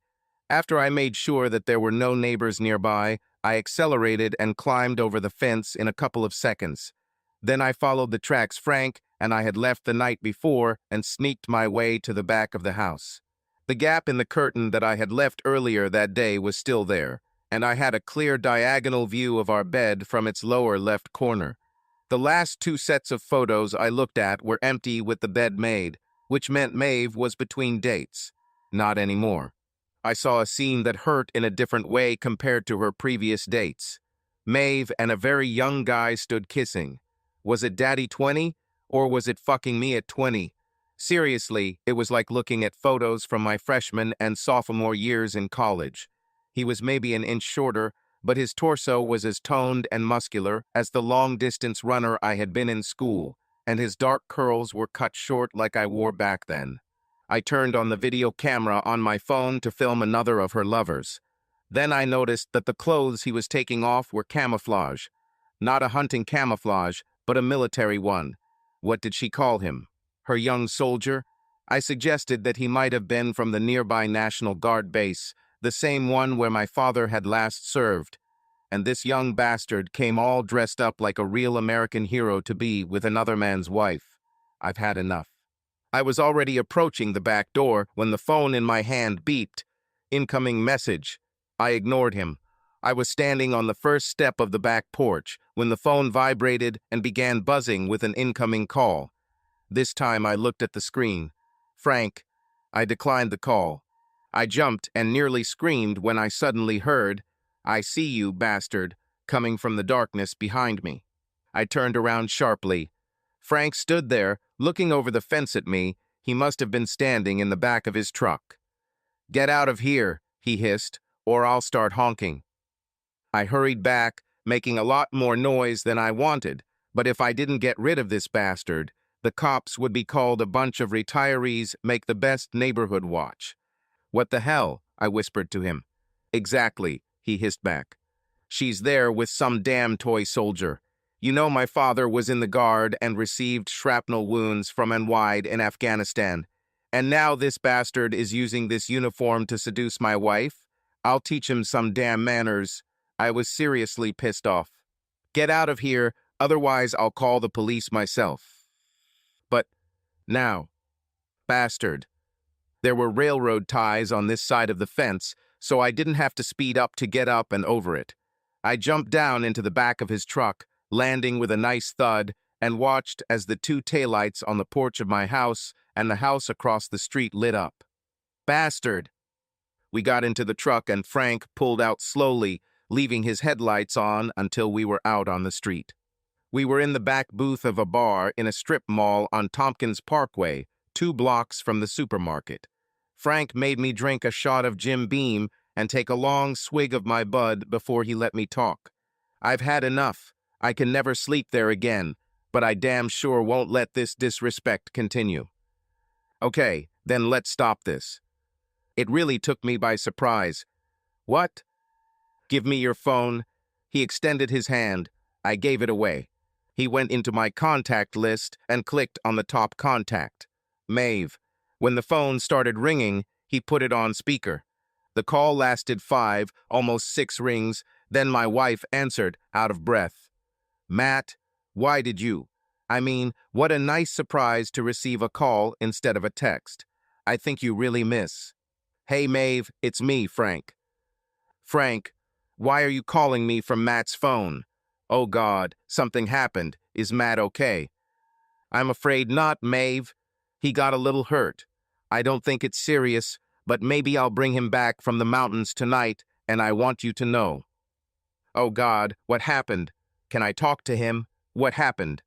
After I made sure that there were no neighbors nearby, I accelerated and climbed over the fence in a couple of seconds. Then I followed the tracks Frank and I had left the night before and sneaked my way to the back of the house. The gap in the curtain that I had left earlier that day was still there, and I had a clear diagonal view of our bed from its lower left corner. The last 2 sets of photos I looked at were empty with the bed made, which meant Maeve was between dates. Not anymore. I saw a scene that hurt in a different way compared to her previous dates. Maeve and a very young guy stood kissing. Was it Daddy 20, or was it fucking me at 20? Seriously, it was like looking at photos from my freshman and sophomore years in college. He was maybe an inch shorter, but his torso was as toned and muscular as the long-distance runner I had been in school, and his dark curls were cut short like I wore back then. I turned on the video camera on my phone to film another of her lovers. Then I noticed that the clothes he was taking off were camouflage. Not a hunting camouflage, but a military one. What did she call him? Her young soldier? I suggested that he might have been from the nearby National Guard base, the same one where my father had last served. And this young bastard came all dressed up like a real American hero to be with another man's wife. I've had enough. I was already approaching the back door when the phone in my hand beeped. Incoming message. I ignored him. I was standing on the first step of the back porch when the phone vibrated and began buzzing with an incoming call. This time I looked at the screen. Frank. I declined the call. I jumped and nearly screamed when I suddenly heard, "I see you, bastard," coming from the darkness behind me. I turned around sharply. Frank stood there, looking over the fence at me. He must have been standing in the back of his truck. "Get out of here," he hissed, "or I'll start honking." I hurried back, making a lot more noise than I wanted, but if I didn't get rid of this bastard, the cops would be called a bunch of retirees make the best neighborhood watch. "What the hell?" I whispered to him. "Exactly," he hissed back. "She's there with some damn toy soldier. You know my father was in the Guard and received shrapnel wounds from NY in Afghanistan. And now this bastard is using this uniform to seduce my wife? I'll teach him some damn manners." I was seriously pissed off. "Get out of here, otherwise I'll call the police myself." But now, bastard. There were railroad ties on this side of the fence, so I didn't have to speed up to get up and over it. I jumped down into the back of his truck, landing with a nice thud, and watched as the 2 taillights on the porch of my house and the house across the street lit up. Bastard! We got into the truck and Frank pulled out slowly, leaving his headlights on until we were out on the street. We were in the back booth of a bar in a strip mall on Tompkins Parkway, 2 blocks from the supermarket. Frank made me drink a shot of Jim Beam and take a long swig of my bud before he let me talk. I've had enough. I can never sleep there again, but I damn sure won't let this disrespect continue. Okay, then let's stop this. It really took me by surprise. What? Give me your phone. He extended his hand. I gave it away. He went into my contact list and clicked on the top contact. Maeve. When the phone started ringing, he put it on speaker. The call lasted 5, almost 6 rings, then my wife answered, out of breath. Matt, why did you? I mean, what a nice surprise to receive a call instead of a text. I think you really miss. Hey Maeve, it's me, Frank. Frank, why are you calling me from Matt's phone? Oh God, something happened. Is Matt okay? I'm afraid not, Maeve. He got a little hurt. I don't think it's serious, but maybe I'll bring him back from the mountains tonight, and I want you to know. Oh God, what happened? Can I talk to him? What happened?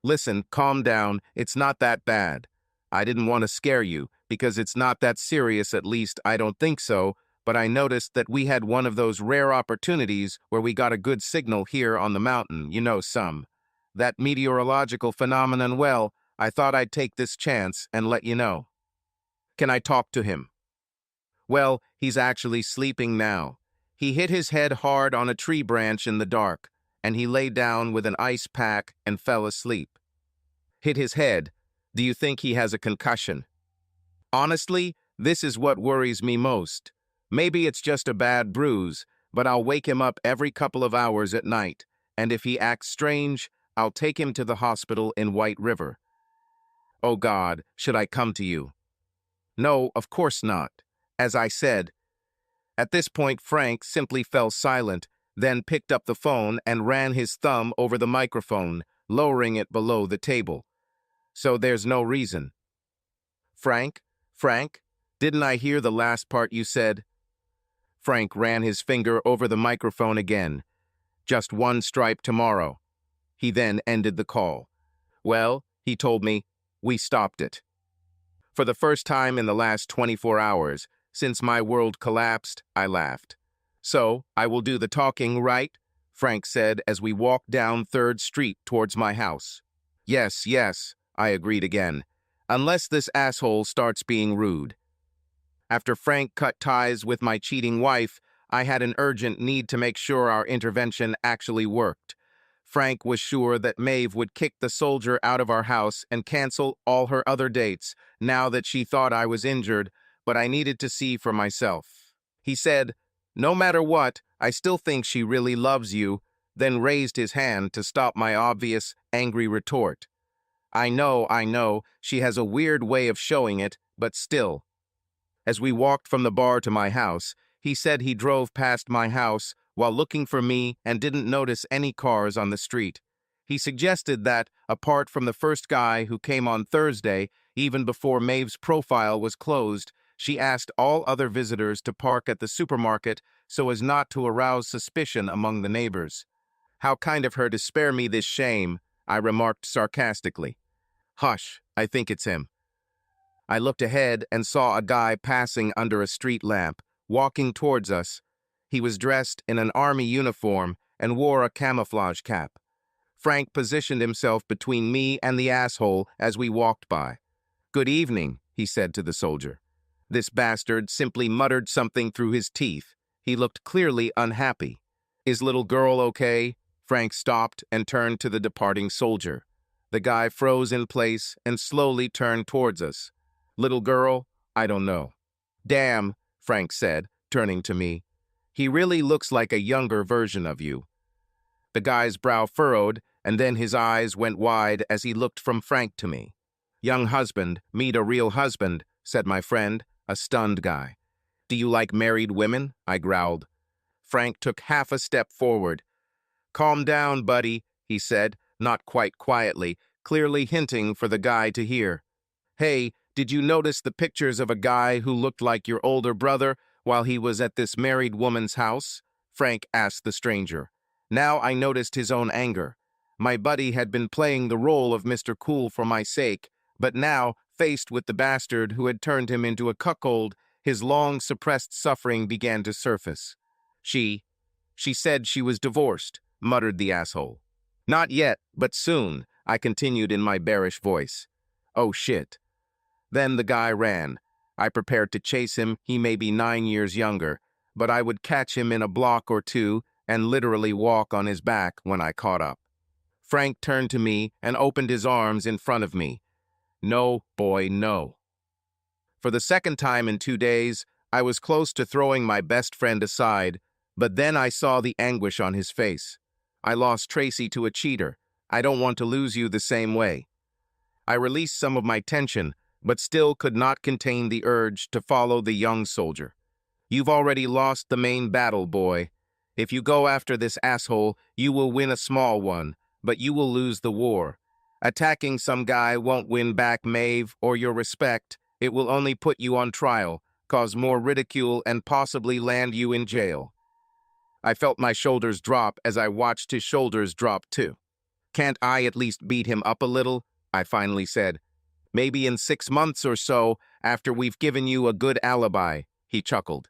Listen, calm down. It's not that bad. I didn't want to scare you, because it's not that serious, at least I don't think so, but I noticed that we had one of those rare opportunities where we got a good signal here on the mountain, you know some. That meteorological phenomenon, well, I thought I'd take this chance and let you know. Can I talk to him? Well, he's actually sleeping now. He hit his head hard on a tree branch in the dark, and he lay down with an ice pack and fell asleep. Hit his head. Do you think he has a concussion? Honestly, this is what worries me most. Maybe it's just a bad bruise, but I'll wake him up every couple of hours at night, and if he acts strange, I'll take him to the hospital in White River. Oh God, should I come to you? No, of course not. As I said. At this point, Frank simply fell silent, then picked up the phone and ran his thumb over the microphone, lowering it below the table. So there's no reason. Frank, didn't I hear the last part you said? Frank ran his finger over the microphone again. Just 1 stripe tomorrow. He then ended the call. Well, he told me, we stopped it. For the first time in the last 24 hours, since my world collapsed, I laughed. So, I will do the talking, right? Frank said as we walked down 3rd Street towards my house. Yes, I agreed again. Unless this asshole starts being rude. After Frank cut ties with my cheating wife, I had an urgent need to make sure our intervention actually worked. Frank was sure that Maeve would kick the soldier out of our house and cancel all her other dates, now that she thought I was injured, but I needed to see for myself. He said, no matter what, I still think she really loves you, then raised his hand to stop my obvious, angry retort. I know, she has a weird way of showing it, but still. As we walked from the bar to my house, he said he drove past my house while looking for me and didn't notice any cars on the street. He suggested that, apart from the first guy who came on Thursday, even before Maeve's profile was closed, she asked all other visitors to park at the supermarket so as not to arouse suspicion among the neighbors. How kind of her to spare me this shame, I remarked sarcastically. Hush, I think it's him. I looked ahead and saw a guy passing under a street lamp, walking towards us. He was dressed in an army uniform and wore a camouflage cap. Frank positioned himself between me and the asshole as we walked by. Good evening, he said to the soldier. This bastard simply muttered something through his teeth. He looked clearly unhappy. Is little girl okay? Frank stopped and turned to the departing soldier. The guy froze in place and slowly turned towards us. Little girl? I don't know. Damn, Frank said, turning to me. He really looks like a younger version of you. The guy's brow furrowed, and then his eyes went wide as he looked from Frank to me. Young husband, meet a real husband, said my friend, a stunned guy. Do you like married women? I growled. Frank took half a step forward. Calm down, buddy, he said, not quite quietly, clearly hinting for the guy to hear. Hey, did you notice the pictures of a guy who looked like your older brother while he was at this married woman's house? Frank asked the stranger. Now I noticed his own anger. My buddy had been playing the role of Mr. Cool for my sake, but now, faced with the bastard who had turned him into a cuckold, his long-suppressed suffering began to surface. She said she was divorced, muttered the asshole. Not yet, but soon, I continued in my bearish voice. Oh shit. Then the guy ran. I prepared to chase him. He may be 9 years younger, but I would catch him in a block or two and literally walk on his back when I caught up. Frank turned to me and opened his arms in front of me. No, boy, no. For the second time in 2 days, I was close to throwing my best friend aside, but then I saw the anguish on his face. I lost Tracy to a cheater. I don't want to lose you the same way. I released some of my tension, but still could not contain the urge to follow the young soldier. You've already lost the main battle, boy. If you go after this asshole, you will win a small one, but you will lose the war. Attacking some guy won't win back Maeve or your respect. It will only put you on trial, cause more ridicule, and possibly land you in jail. I felt my shoulders drop as I watched his shoulders drop too. Can't I at least beat him up a little? I finally said. Maybe in 6 months or so, after we've given you a good alibi, he chuckled.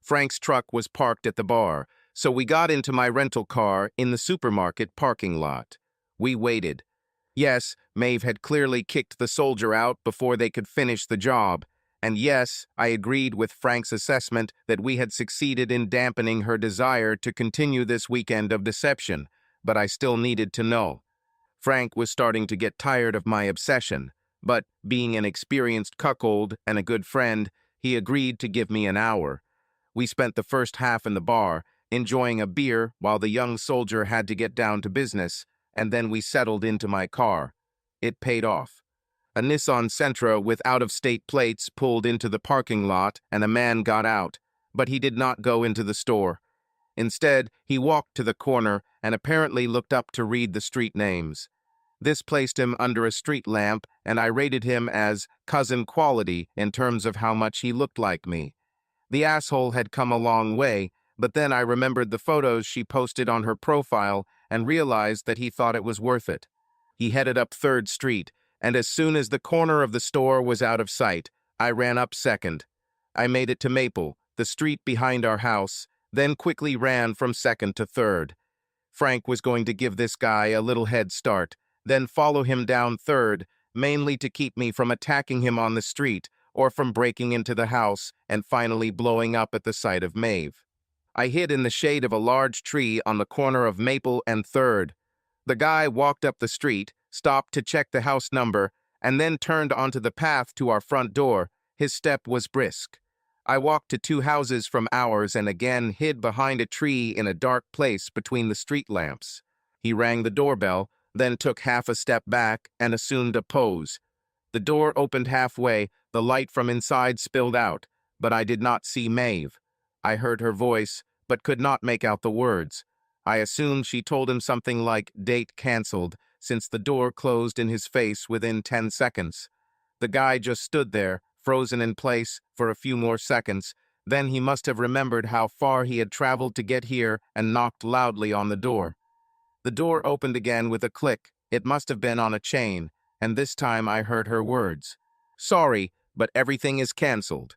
Frank's truck was parked at the bar, so we got into my rental car in the supermarket parking lot. We waited. Yes, Maeve had clearly kicked the soldier out before they could finish the job, and yes, I agreed with Frank's assessment that we had succeeded in dampening her desire to continue this weekend of deception, but I still needed to know. Frank was starting to get tired of my obsession, but being an experienced cuckold and a good friend, he agreed to give me an hour. We spent the first half in the bar, enjoying a beer while the young soldier had to get down to business, and then we settled into my car. It paid off. A Nissan Sentra with out-of-state plates pulled into the parking lot and a man got out, but he did not go into the store. Instead, he walked to the corner and apparently looked up to read the street names. This placed him under a street lamp, and I rated him as cousin quality in terms of how much he looked like me. The asshole had come a long way, but then I remembered the photos she posted on her profile and realized that he thought it was worth it. He headed up 3rd Street, and as soon as the corner of the store was out of sight, I ran up 2nd. I made it to Maple, the street behind our house, then quickly ran from 2nd to 3rd. Frank was going to give this guy a little head start, then follow him down 3rd, mainly to keep me from attacking him on the street or from breaking into the house and finally blowing up at the sight of Maeve. I hid in the shade of a large tree on the corner of Maple and 3rd. The guy walked up the street, stopped to check the house number, and then turned onto the path to our front door. His step was brisk. I walked to 2 houses from ours and again hid behind a tree in a dark place between the street lamps. He rang the doorbell, then took half a step back and assumed a pose. The door opened halfway, the light from inside spilled out, but I did not see Maeve. I heard her voice, but could not make out the words. I assumed she told him something like date canceled, since the door closed in his face within 10 seconds. The guy just stood there, frozen in place, for a few more seconds. Then he must have remembered how far he had traveled to get here and knocked loudly on the door. The door opened again with a click. It must have been on a chain, and this time I heard her words. Sorry, but everything is canceled.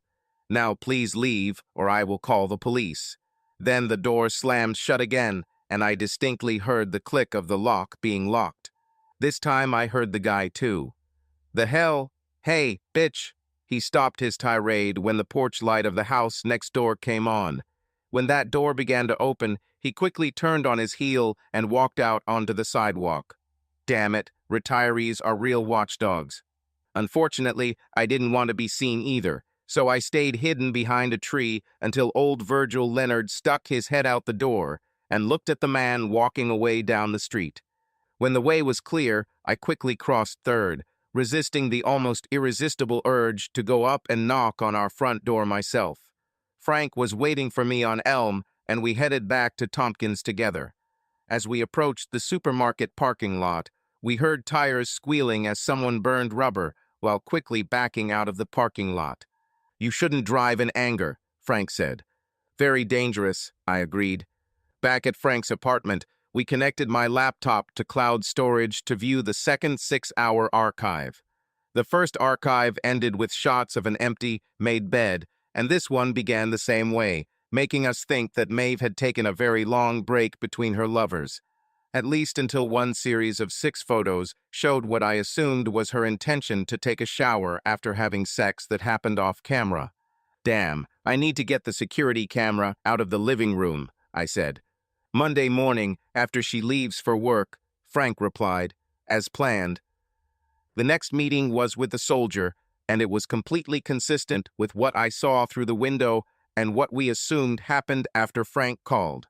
Now please leave, or I will call the police. Then the door slammed shut again, and I distinctly heard the click of the lock being locked. This time I heard the guy too. The hell? Hey, bitch! He stopped his tirade when the porch light of the house next door came on. When that door began to open, he quickly turned on his heel and walked out onto the sidewalk. Damn it, retirees are real watchdogs. Unfortunately, I didn't want to be seen either, so I stayed hidden behind a tree until old Virgil Leonard stuck his head out the door and looked at the man walking away down the street. When the way was clear, I quickly crossed 3rd, resisting the almost irresistible urge to go up and knock on our front door myself. Frank was waiting for me on Elm, and we headed back to Tompkins together. As we approached the supermarket parking lot, we heard tires squealing as someone burned rubber while quickly backing out of the parking lot. You shouldn't drive in anger, Frank said. Very dangerous, I agreed. Back at Frank's apartment, we connected my laptop to cloud storage to view the second 6-hour archive. The first archive ended with shots of an empty, made bed, and this one began the same way, making us think that Maeve had taken a very long break between her lovers, at least until one series of 6 photos showed what I assumed was her intention to take a shower after having sex that happened off camera. Damn, I need to get the security camera out of the living room, I said. Monday morning, after she leaves for work, Frank replied, as planned. The next meeting was with the soldier, and it was completely consistent with what I saw through the window and what we assumed happened after Frank called.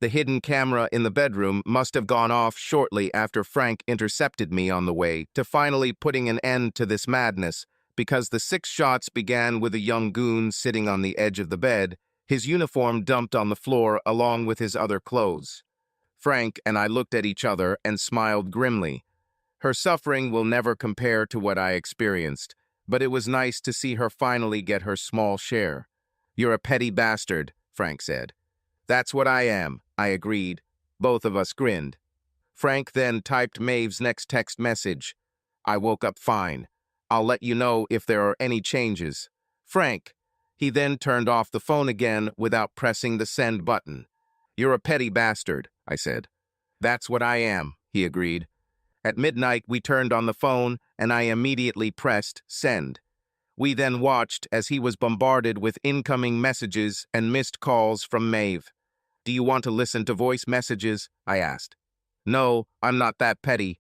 The hidden camera in the bedroom must have gone off shortly after Frank intercepted me on the way to finally putting an end to this madness, because the 6 shots began with a young goon sitting on the edge of the bed, his uniform dumped on the floor along with his other clothes. Frank and I looked at each other and smiled grimly. Her suffering will never compare to what I experienced, but it was nice to see her finally get her small share. "You're a petty bastard," Frank said. "That's what I am," I agreed. Both of us grinned. Frank then typed Maeve's next text message. "I woke up fine. I'll let you know if there are any changes. Frank." He then turned off the phone again without pressing the send button. "You're a petty bastard," I said. "That's what I am," he agreed. At midnight, we turned on the phone, and I immediately pressed send. We then watched as he was bombarded with incoming messages and missed calls from Maeve. "Do you want to listen to voice messages?" I asked. "No, I'm not that petty."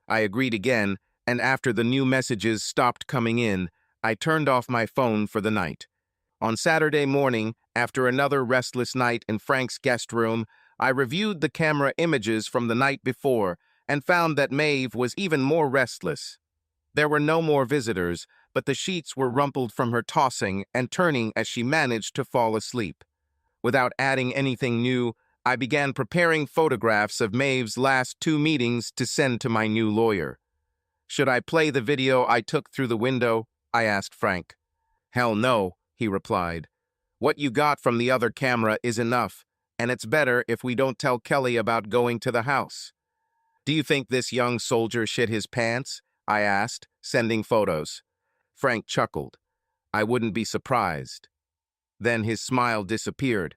I agreed again, and after the new messages stopped coming in, I turned off my phone for the night. On Saturday morning, after another restless night in Frank's guest room, I reviewed the camera images from the night before and found that Maeve was even more restless. There were no more visitors, but the sheets were rumpled from her tossing and turning as she managed to fall asleep. Without adding anything new, I began preparing photographs of Maeve's last 2 meetings to send to my new lawyer. "Should I play the video I took through the window?" I asked Frank. "Hell no," he replied. "What you got from the other camera is enough, and it's better if we don't tell Kelly about going to the house." "Do you think this young soldier shit his pants?" I asked, sending photos. Frank chuckled. "I wouldn't be surprised." Then his smile disappeared.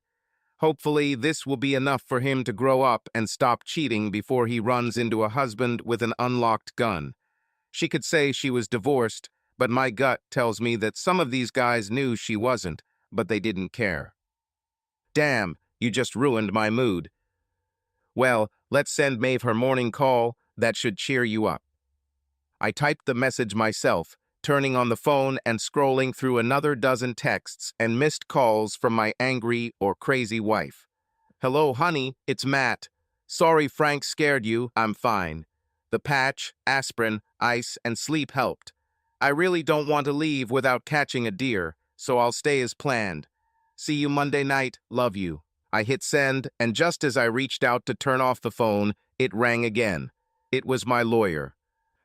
"Hopefully, this will be enough for him to grow up and stop cheating before he runs into a husband with an unlocked gun." She could say she was divorced, but my gut tells me that some of these guys knew she wasn't, but they didn't care. "Damn, you just ruined my mood." "Well, let's send Maeve her morning call. That should cheer you up." I typed the message myself, turning on the phone and scrolling through another dozen texts and missed calls from my angry or crazy wife. "Hello, honey, it's Matt. Sorry Frank scared you, I'm fine. The patch, aspirin, ice, and sleep helped. I really don't want to leave without catching a deer, so I'll stay as planned. See you Monday night, love you." I hit send, and just as I reached out to turn off the phone, it rang again. It was my lawyer.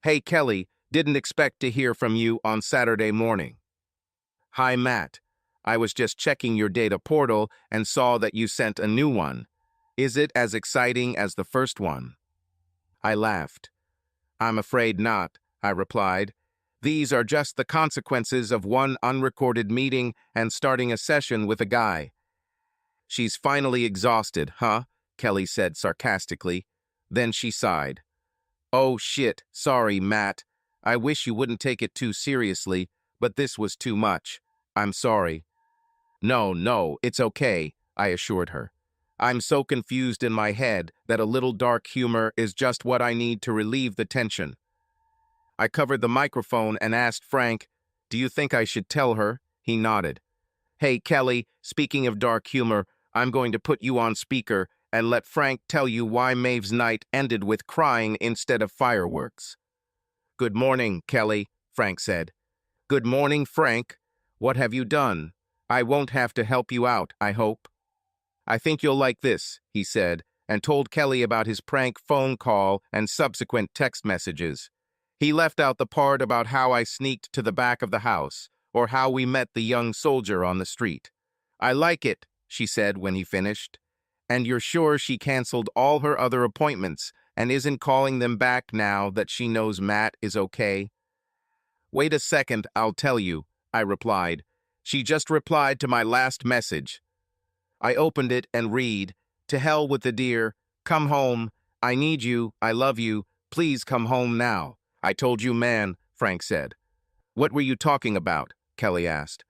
"Hey, Kelly, didn't expect to hear from you on Saturday morning." "Hi, Matt. I was just checking your data portal and saw that you sent a new one. Is it as exciting as the first one?" I laughed. "I'm afraid not," I replied. "These are just the consequences of one unrecorded meeting and starting a session with a guy." "She's finally exhausted, huh?" Kelly said sarcastically. Then she sighed. "Oh shit, sorry, Matt. I wish you wouldn't take it too seriously, but this was too much. I'm sorry." No, it's okay," I assured her. "I'm so confused in my head that a little dark humor is just what I need to relieve the tension." I covered the microphone and asked Frank, "Do you think I should tell her?" He nodded. "Hey, Kelly, speaking of dark humor, I'm going to put you on speaker and let Frank tell you why Maeve's night ended with crying instead of fireworks." "Good morning, Kelly," Frank said. "Good morning, Frank. What have you done? I won't have to help you out, I hope." "I think you'll like this," he said, and told Kelly about his prank phone call and subsequent text messages. He left out the part about how I sneaked to the back of the house, or how we met the young soldier on the street. "I like it," she said when he finished. And you're sure she canceled all her other appointments and isn't calling them back now that she knows Matt is okay? Wait a second, I'll tell you, I replied. She just replied to my last message. I opened it and read, "To hell with the dear. Come home. I need you. I love you. Please come home now." "I told you, man," Frank said. "What were you talking about?" Kelly asked.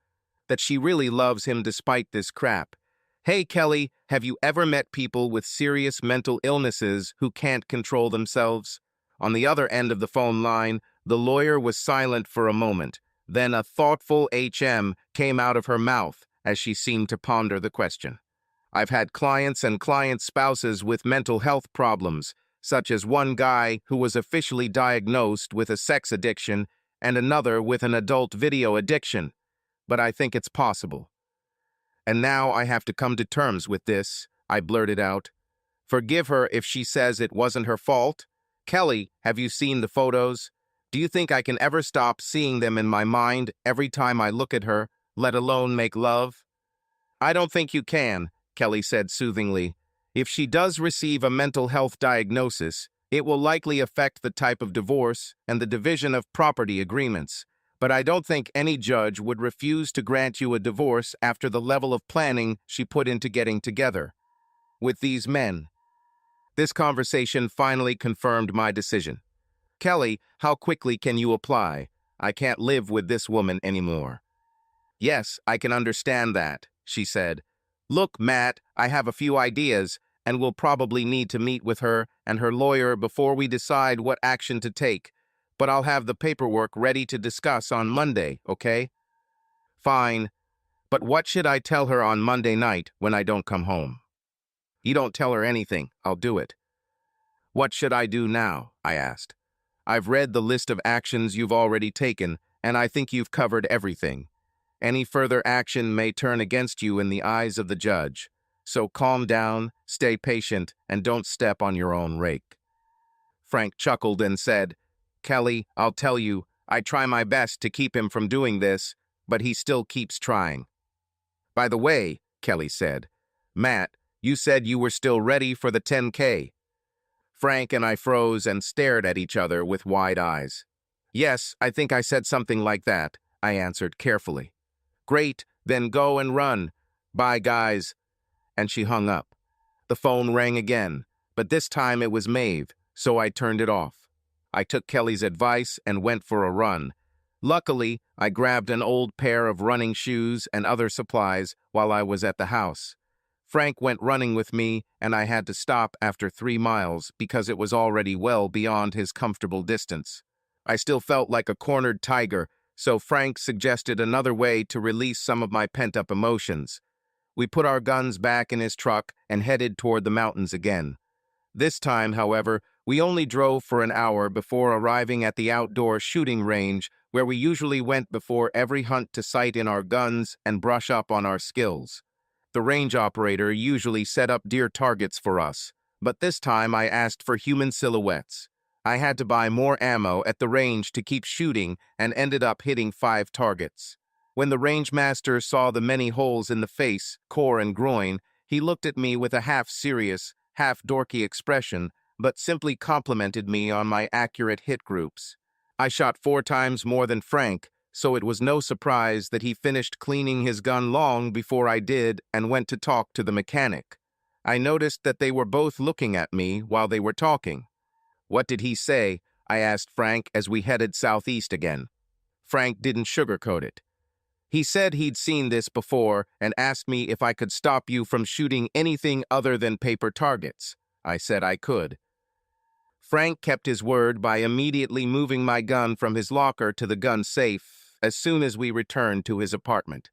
"That she really loves him despite this crap. Hey, Kelly, have you ever met people with serious mental illnesses who can't control themselves?" On the other end of the phone line, the lawyer was silent for a moment. Then a thoughtful HM came out of her mouth as she seemed to ponder the question. "I've had clients and client spouses with mental health problems, such as one guy who was officially diagnosed with a sex addiction and another with an adult video addiction. But I think it's possible. And now I have to come to terms with this," I blurted out. "Forgive her if she says it wasn't her fault. Kelly, have you seen the photos? Do you think I can ever stop seeing them in my mind every time I look at her, let alone make love?" "I don't think you can," Kelly said soothingly. "If she does receive a mental health diagnosis, it will likely affect the type of divorce and the division of property agreements. But I don't think any judge would refuse to grant you a divorce after the level of planning she put into getting together with these men." This conversation finally confirmed my decision. "Kelly, how quickly can you apply? I can't live with this woman anymore." "Yes, I can understand that," she said. "Look, Matt, I have a few ideas, and we'll probably need to meet with her and her lawyer before we decide what action to take. But I'll have the paperwork ready to discuss on Monday, okay?" "Fine. But what should I tell her on Monday night when I don't come home?" "You don't tell her anything. I'll do it." "What should I do now?" I asked. "I've read the list of actions you've already taken, and I think you've covered everything. Any further action may turn against you in the eyes of the judge. So calm down, stay patient, and don't step on your own rake." Frank chuckled and said, "Kelly, I'll tell you, I try my best to keep him from doing this, but he still keeps trying." "By the way," Kelly said, "Matt, you said you were still ready for the 10K. Frank and I froze and stared at each other with wide eyes. "Yes, I think I said something like that," I answered carefully. "Great, then go and run. Bye, guys." And she hung up. The phone rang again, but this time it was Maeve, so I turned it off. I took Kelly's advice and went for a run. Luckily, I grabbed an old pair of running shoes and other supplies while I was at the house. Frank went running with me, and I had to stop after 3 miles because it was already well beyond his comfortable distance. I still felt like a cornered tiger, so Frank suggested another way to release some of my pent-up emotions. We put our guns back in his truck and headed toward the mountains again. This time, however, we only drove for an hour before arriving at the outdoor shooting range where we usually went before every hunt to sight in our guns and brush up on our skills. The range operator usually set up deer targets for us, but this time I asked for human silhouettes. I had to buy more ammo at the range to keep shooting and ended up hitting 5 targets. When the range master saw the many holes in the face, core, and groin, he looked at me with a half-serious, half-dorky expression, but simply complimented me on my accurate hit groups. I shot 4 times more than Frank, so it was no surprise that he finished cleaning his gun long before I did and went to talk to the mechanic. I noticed that they were both looking at me while they were talking. "What did he say?" I asked Frank as we headed southeast again. Frank didn't sugarcoat it. "He said he'd seen this before and asked me if I could stop you from shooting anything other than paper targets." I said I could. Frank kept his word by immediately moving my gun from his locker to the gun safe as soon as we returned to his apartment.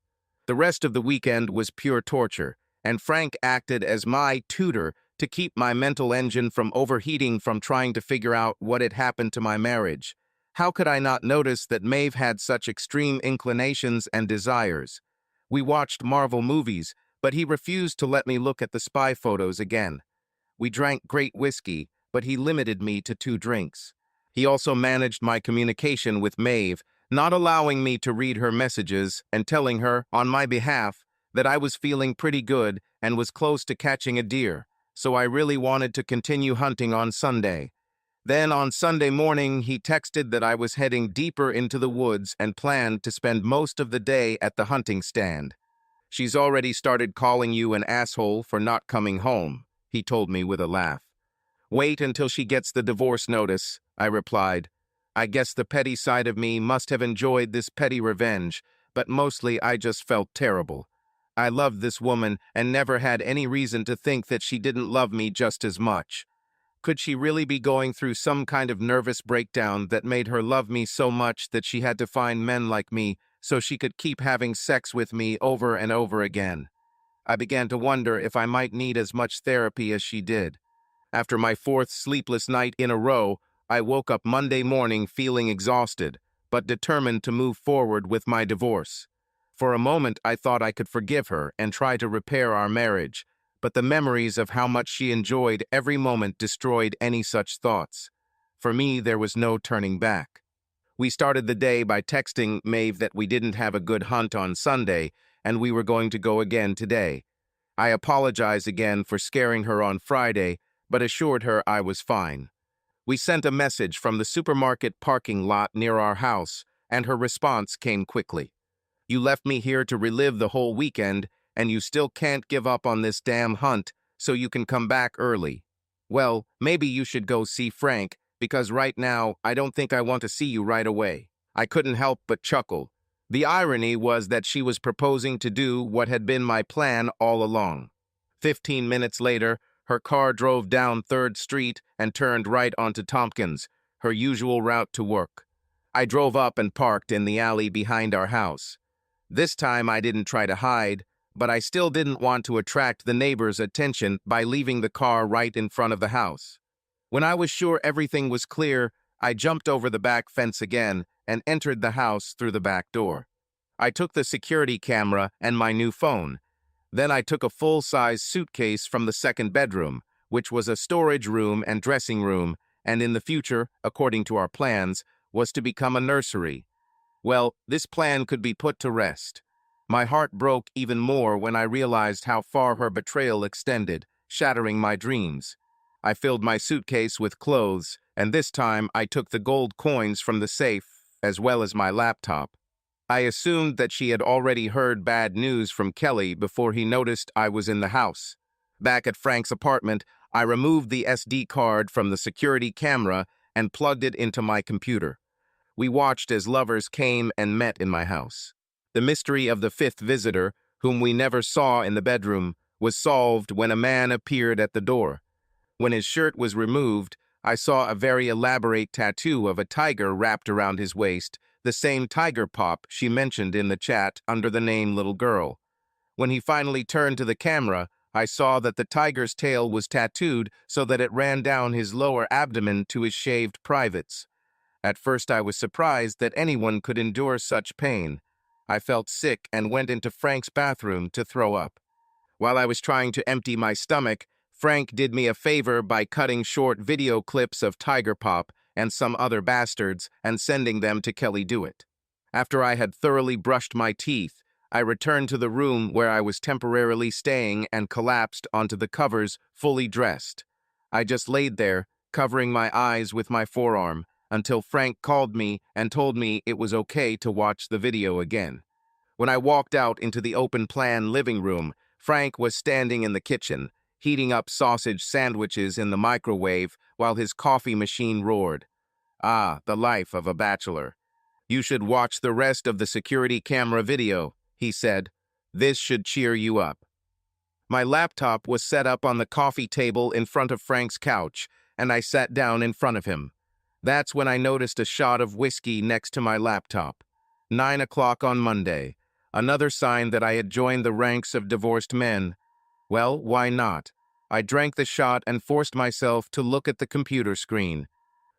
The rest of the weekend was pure torture, and Frank acted as my tutor to keep my mental engine from overheating from trying to figure out what had happened to my marriage. How could I not notice that Maeve had such extreme inclinations and desires? We watched Marvel movies, but he refused to let me look at the spy photos again. We drank great whiskey, but he limited me to 2 drinks. He also managed my communication with Maeve, not allowing me to read her messages and telling her, on my behalf, that I was feeling pretty good and was close to catching a deer, so I really wanted to continue hunting on Sunday. Then on Sunday morning, he texted that I was heading deeper into the woods and planned to spend most of the day at the hunting stand. "She's already started calling you an asshole for not coming home," he told me with a laugh. "Wait until she gets the divorce notice," I replied. I guess the petty side of me must have enjoyed this petty revenge, but mostly I just felt terrible. I loved this woman and never had any reason to think that she didn't love me just as much. Could she really be going through some kind of nervous breakdown that made her love me so much that she had to find men like me so she could keep having sex with me over and over again? I began to wonder if I might need as much therapy as she did. After my fourth sleepless night in a row, I woke up Monday morning feeling exhausted, but determined to move forward with my divorce. For a moment, I thought I could forgive her and try to repair our marriage, but the memories of how much she enjoyed every moment destroyed any such thoughts. For me, there was no turning back. We started the day by texting Maeve that we didn't have a good hunt on Sunday, and we were going to go again today. I apologized again for scaring her on Friday, but assured her I was fine. We sent a message from the supermarket parking lot near our house, and her response came quickly. "You left me here to relive the whole weekend, and you still can't give up on this damn hunt, so you can come back early. Well, maybe you should go see Frank, because right now, I don't think I want to see you right away." I couldn't help but chuckle. The irony was that she was proposing to do what had been my plan all along. 15 minutes later, her car drove down 3rd Street and turned right onto Tompkins, her usual route to work. I drove up and parked in the alley behind our house. This time I didn't try to hide, but I still didn't want to attract the neighbors' attention by leaving the car right in front of the house. When I was sure everything was clear, I jumped over the back fence again and entered the house through the back door. I took the security camera and my new phone. Then I took a full-size suitcase from the second bedroom, which was a storage room and dressing room, and in the future, according to our plans, was to become a nursery. Well, this plan could be put to rest. My heart broke even more when I realized how far her betrayal extended, shattering my dreams. I filled my suitcase with clothes, and this time I took the gold coins from the safe, as well as my laptop. I assumed that she had already heard bad news from Kelly before he noticed I was in the house. Back at Frank's apartment, I removed the SD card from the security camera and plugged it into my computer. We watched as lovers came and met in my house. The mystery of the 5th visitor, whom we never saw in the bedroom, was solved when a man appeared at the door. When his shirt was removed, I saw a very elaborate tattoo of a tiger wrapped around his waist, the same tiger pop she mentioned in the chat under the name Little Girl. When he finally turned to the camera, I saw that the tiger's tail was tattooed so that it ran down his lower abdomen to his shaved privates. At first I was surprised that anyone could endure such pain. I felt sick and went into Frank's bathroom to throw up. While I was trying to empty my stomach, Frank did me a favor by cutting short video clips of Tiger Pop and some other bastards and sending them to Kelly Dewitt. After I had thoroughly brushed my teeth, I returned to the room where I was temporarily staying and collapsed onto the covers, fully dressed. I just laid there, covering my eyes with my forearm, until Frank called me and told me it was okay to watch the video again. When I walked out into the open-plan living room, Frank was standing in the kitchen, heating up sausage sandwiches in the microwave while his coffee machine roared. Ah, the life of a bachelor. "You should watch the rest of the security camera video," he said. "This should cheer you up." My laptop was set up on the coffee table in front of Frank's couch, and I sat down in front of him. That's when I noticed a shot of whiskey next to my laptop. 9 o'clock on Monday. Another sign that I had joined the ranks of divorced men. Well, why not? I drank the shot and forced myself to look at the computer screen.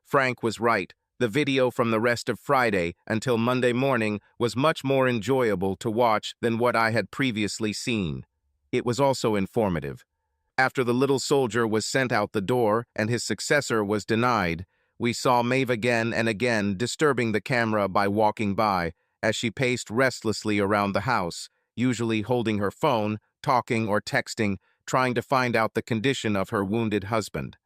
Frank was right. The video from the rest of Friday until Monday morning was much more enjoyable to watch than what I had previously seen. It was also informative. After the little soldier was sent out the door and his successor was denied, we saw Maeve again and again disturbing the camera by walking by as she paced restlessly around the house, usually holding her phone, talking or texting, trying to find out the condition of her wounded husband.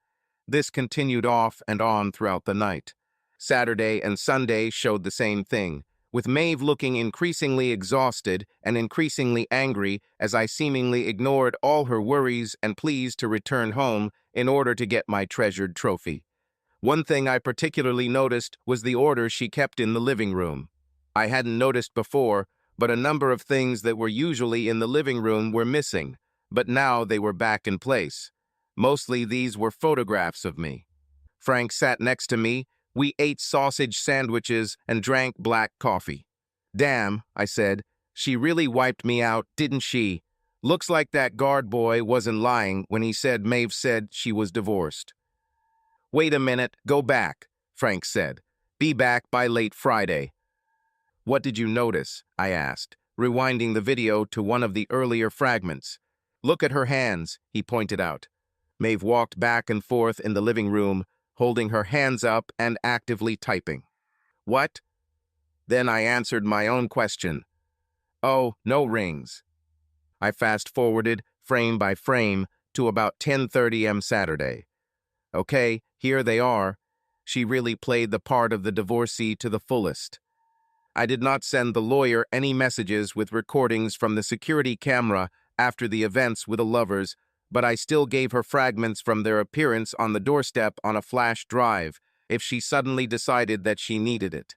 This continued off and on throughout the night. Saturday and Sunday showed the same thing, with Maeve looking increasingly exhausted and increasingly angry as I seemingly ignored all her worries and pleas to return home in order to get my treasured trophy. One thing I particularly noticed was the order she kept in the living room. I hadn't noticed before, but a number of things that were usually in the living room were missing, but now they were back in place. Mostly these were photographs of me. Frank sat next to me. We ate sausage sandwiches and drank black coffee. "Damn," I said, "she really wiped me out, didn't she? Looks like that guard boy wasn't lying when he said Maeve said she was divorced." "Wait a minute, go back," Frank said. "Be back by late Friday." "What did you notice?" I asked, rewinding the video to one of the earlier fragments. "Look at her hands," he pointed out. Maeve walked back and forth in the living room, holding her hands up and actively typing. "What?" Then I answered my own question. "Oh, no rings." I fast-forwarded, frame by frame, to about 10:30 m. Saturday. Okay, here they are. She really played the part of the divorcee to the fullest. I did not send the lawyer any messages with recordings from the security camera after the events with the lovers, but I still gave her fragments from their appearance on the doorstep on a flash drive if she suddenly decided that she needed it.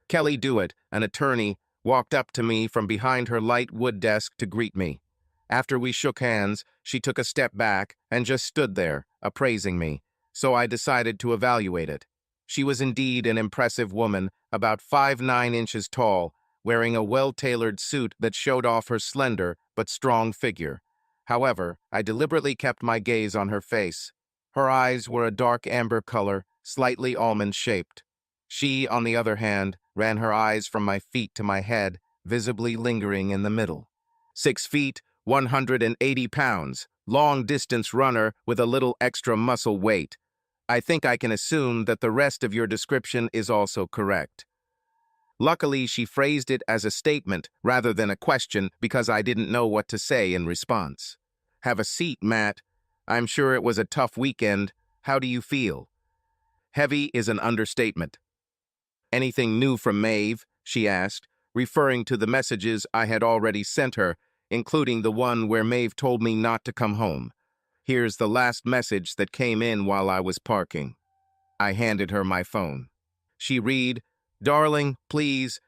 Kelly Dewitt, an attorney, walked up to me from behind her light wood desk to greet me. After we shook hands, she took a step back and just stood there, appraising me, so I decided to evaluate it. She was indeed an impressive woman, about 5'9" inches tall, wearing a well-tailored suit that showed off her slender but strong figure. However, I deliberately kept my gaze on her face. Her eyes were a dark amber color, slightly almond-shaped. She, on the other hand, ran her eyes from my feet to my head, visibly lingering in the middle. 6 feet, 180 pounds, long-distance runner with a little extra muscle weight. I think I can assume that the rest of your description is also correct. Luckily, she phrased it as a statement rather than a question because I didn't know what to say in response. "Have a seat, Matt. I'm sure it was a tough weekend. How do you feel?" Heavy is an understatement. "Anything new from Maeve?" she asked, referring to the messages I had already sent her, including the one where Maeve told me not to come home. Here's the last message that came in while I was parking. I handed her my phone. She read, "Darling, please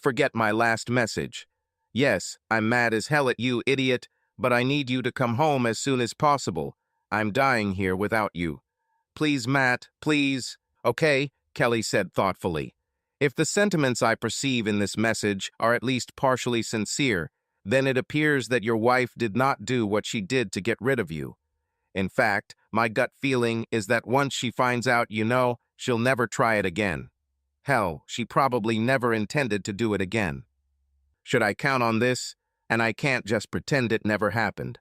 forget my last message. Yes, I'm mad as hell at you, idiot, but I need you to come home as soon as possible. I'm dying here without you. Please, Matt, please." "Okay," Kelly said thoughtfully. "If the sentiments I perceive in this message are at least partially sincere, then it appears that your wife did not do what she did to get rid of you. In fact, my gut feeling is that once she finds out you know, she'll never try it again. Hell, she probably never intended to do it again. Should I count on this? And I can't just pretend it never happened."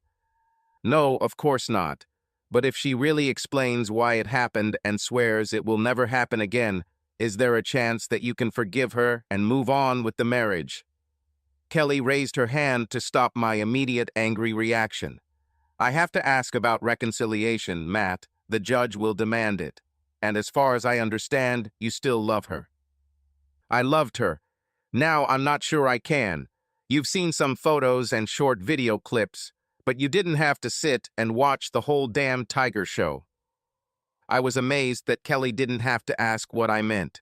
"No, of course not. But if she really explains why it happened and swears it will never happen again, is there a chance that you can forgive her and move on with the marriage?" Kelly raised her hand to stop my immediate angry reaction. "I have to ask about reconciliation, Matt. The judge will demand it. And as far as I understand, you still love her." "I loved her. Now I'm not sure I can. You've seen some photos and short video clips, but you didn't have to sit and watch the whole damn Tiger show." I was amazed that Kelly didn't have to ask what I meant.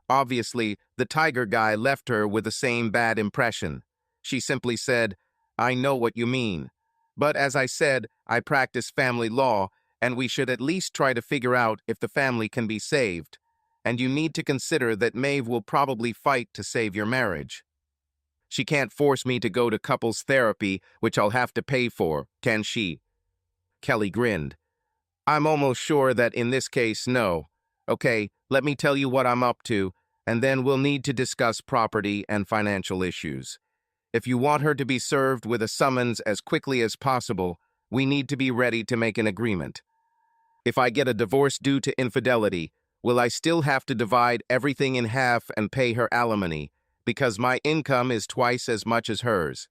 Obviously, the Tiger guy left her with the same bad impression. She simply said, "I know what you mean. But as I said, I practice family law, and we should at least try to figure out if the family can be saved. And you need to consider that Maeve will probably fight to save your marriage. She can't force me to go to couples therapy, which I'll have to pay for, can she?" Kelly grinned. "I'm almost sure that in this case, no. Okay, let me tell you what I'm up to, and then we'll need to discuss property and financial issues. If you want her to be served with a summons as quickly as possible, we need to be ready to make an agreement. If I get a divorce due to infidelity, will I still have to divide everything in half and pay her alimony, because my income is twice as much as hers?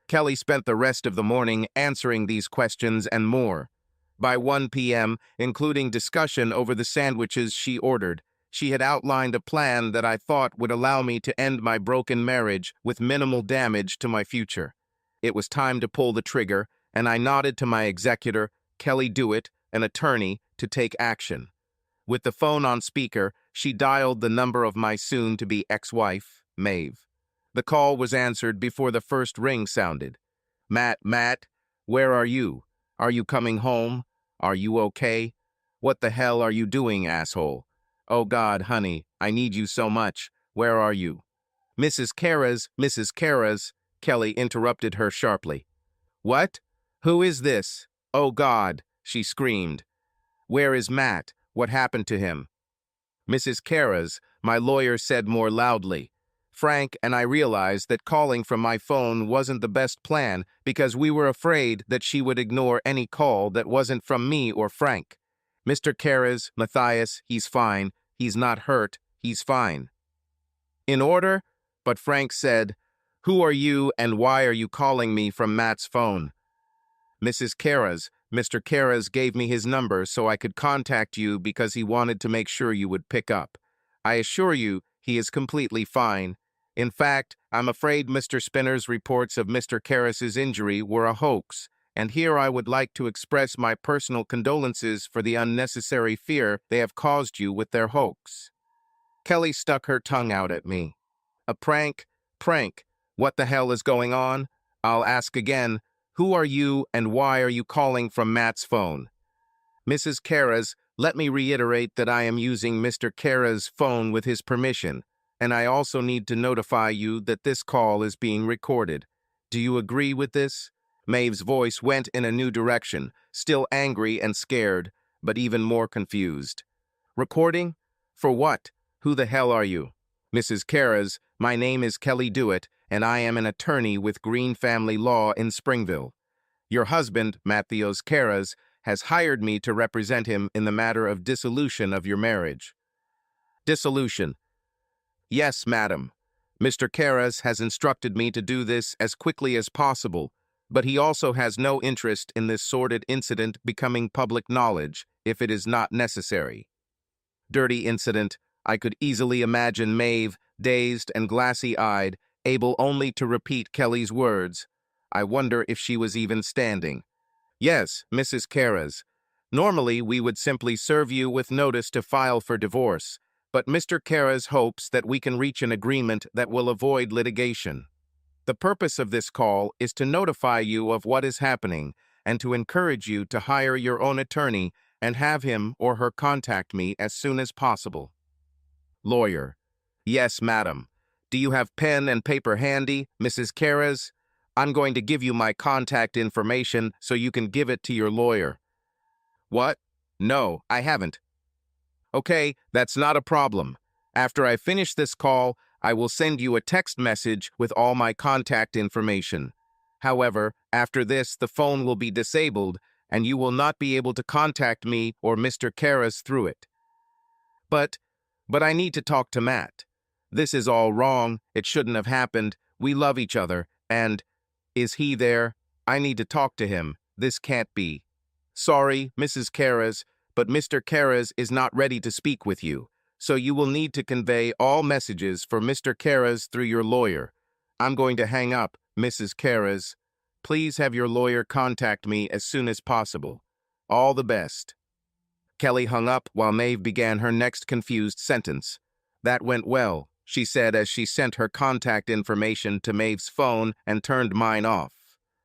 Kelly spent the rest of the morning answering these questions and more. By 1 p.m., including discussion over the sandwiches she ordered, she had outlined a plan that I thought would allow me to end my broken marriage with minimal damage to my future. It was time to pull the trigger, and I nodded to my executor, Kelly Dewitt, an attorney, to take action. With the phone on speaker, she dialed the number of my soon-to-be ex-wife, Maeve. The call was answered before the first ring sounded. Matt, where are you? Are you coming home? Are you okay? What the hell are you doing, asshole? Oh God, honey, I need you so much. Where are you? Mrs. Kara's, Kelly interrupted her sharply. What? Who is this? Oh God, she screamed. Where is Matt? What happened to him? Mrs. Kara's, my lawyer said more loudly. Frank and I realized that calling from my phone wasn't the best plan because we were afraid that she would ignore any call that wasn't from me or Frank. Mr. Kara's, Matthias, he's fine. He's not hurt. He's fine. In order? But Frank said, Who are you and why are you calling me from Matt's phone? Mrs. Kara's, Mr. Kara's gave me his number so I could contact you because he wanted to make sure you would pick up. I assure you, he is completely fine. In fact, I'm afraid Mr. Spinner's reports of Mr. Karras's injury were a hoax, and here I would like to express my personal condolences for the unnecessary fear they have caused you with their hoax. Kelly stuck her tongue out at me. A prank? Prank. What the hell is going on? I'll ask again. Who are you and why are you calling from Matt's phone? Mrs. Kara's, let me reiterate that I am using Mr. Kara's phone with his permission, and I also need to notify you that this call is being recorded. Do you agree with this? Maeve's voice went in a new direction, still angry and scared, but even more confused. Recording? For what? Who the hell are you? Mrs. Kara's, my name is Kelly Dewitt, and I am an attorney with Green Family Law in Springville. Your husband, Matthias Kara's, has hired me to represent him in the matter of dissolution of your marriage. Dissolution. Yes, madam. Mr. Kara's has instructed me to do this as quickly as possible, but he also has no interest in this sordid incident becoming public knowledge if it is not necessary. Dirty incident. I could easily imagine Maeve, dazed and glassy-eyed, able only to repeat Kelly's words. I wonder if she was even standing. Yes, Mrs. Kara's. Normally, we would simply serve you with notice to file for divorce, but Mr. Kara's hopes that we can reach an agreement that will avoid litigation. The purpose of this call is to notify you of what is happening and to encourage you to hire your own attorney and have him or her contact me as soon as possible. Lawyer. Yes, madam. Do you have pen and paper handy, Mrs. Kara's? I'm going to give you my contact information so you can give it to your lawyer. What? No, I haven't. Okay, that's not a problem. After I finish this call, I will send you a text message with all my contact information. However, after this, the phone will be disabled, and you will not be able to contact me or Mr. Kara's through it. But I need to talk to Matt. This is all wrong. It shouldn't have happened. We love each other, and... Is he there? I need to talk to him. This can't be. Sorry, Mrs. Kara's, but Mr. Kara's is not ready to speak with you, so you will need to convey all messages for Mr. Kara's through your lawyer. I'm going to hang up, Mrs. Kara's. Please have your lawyer contact me as soon as possible. All the best. Kelly hung up while Maeve began her next confused sentence. That went well, she said as she sent her contact information to Maeve's phone and turned mine off.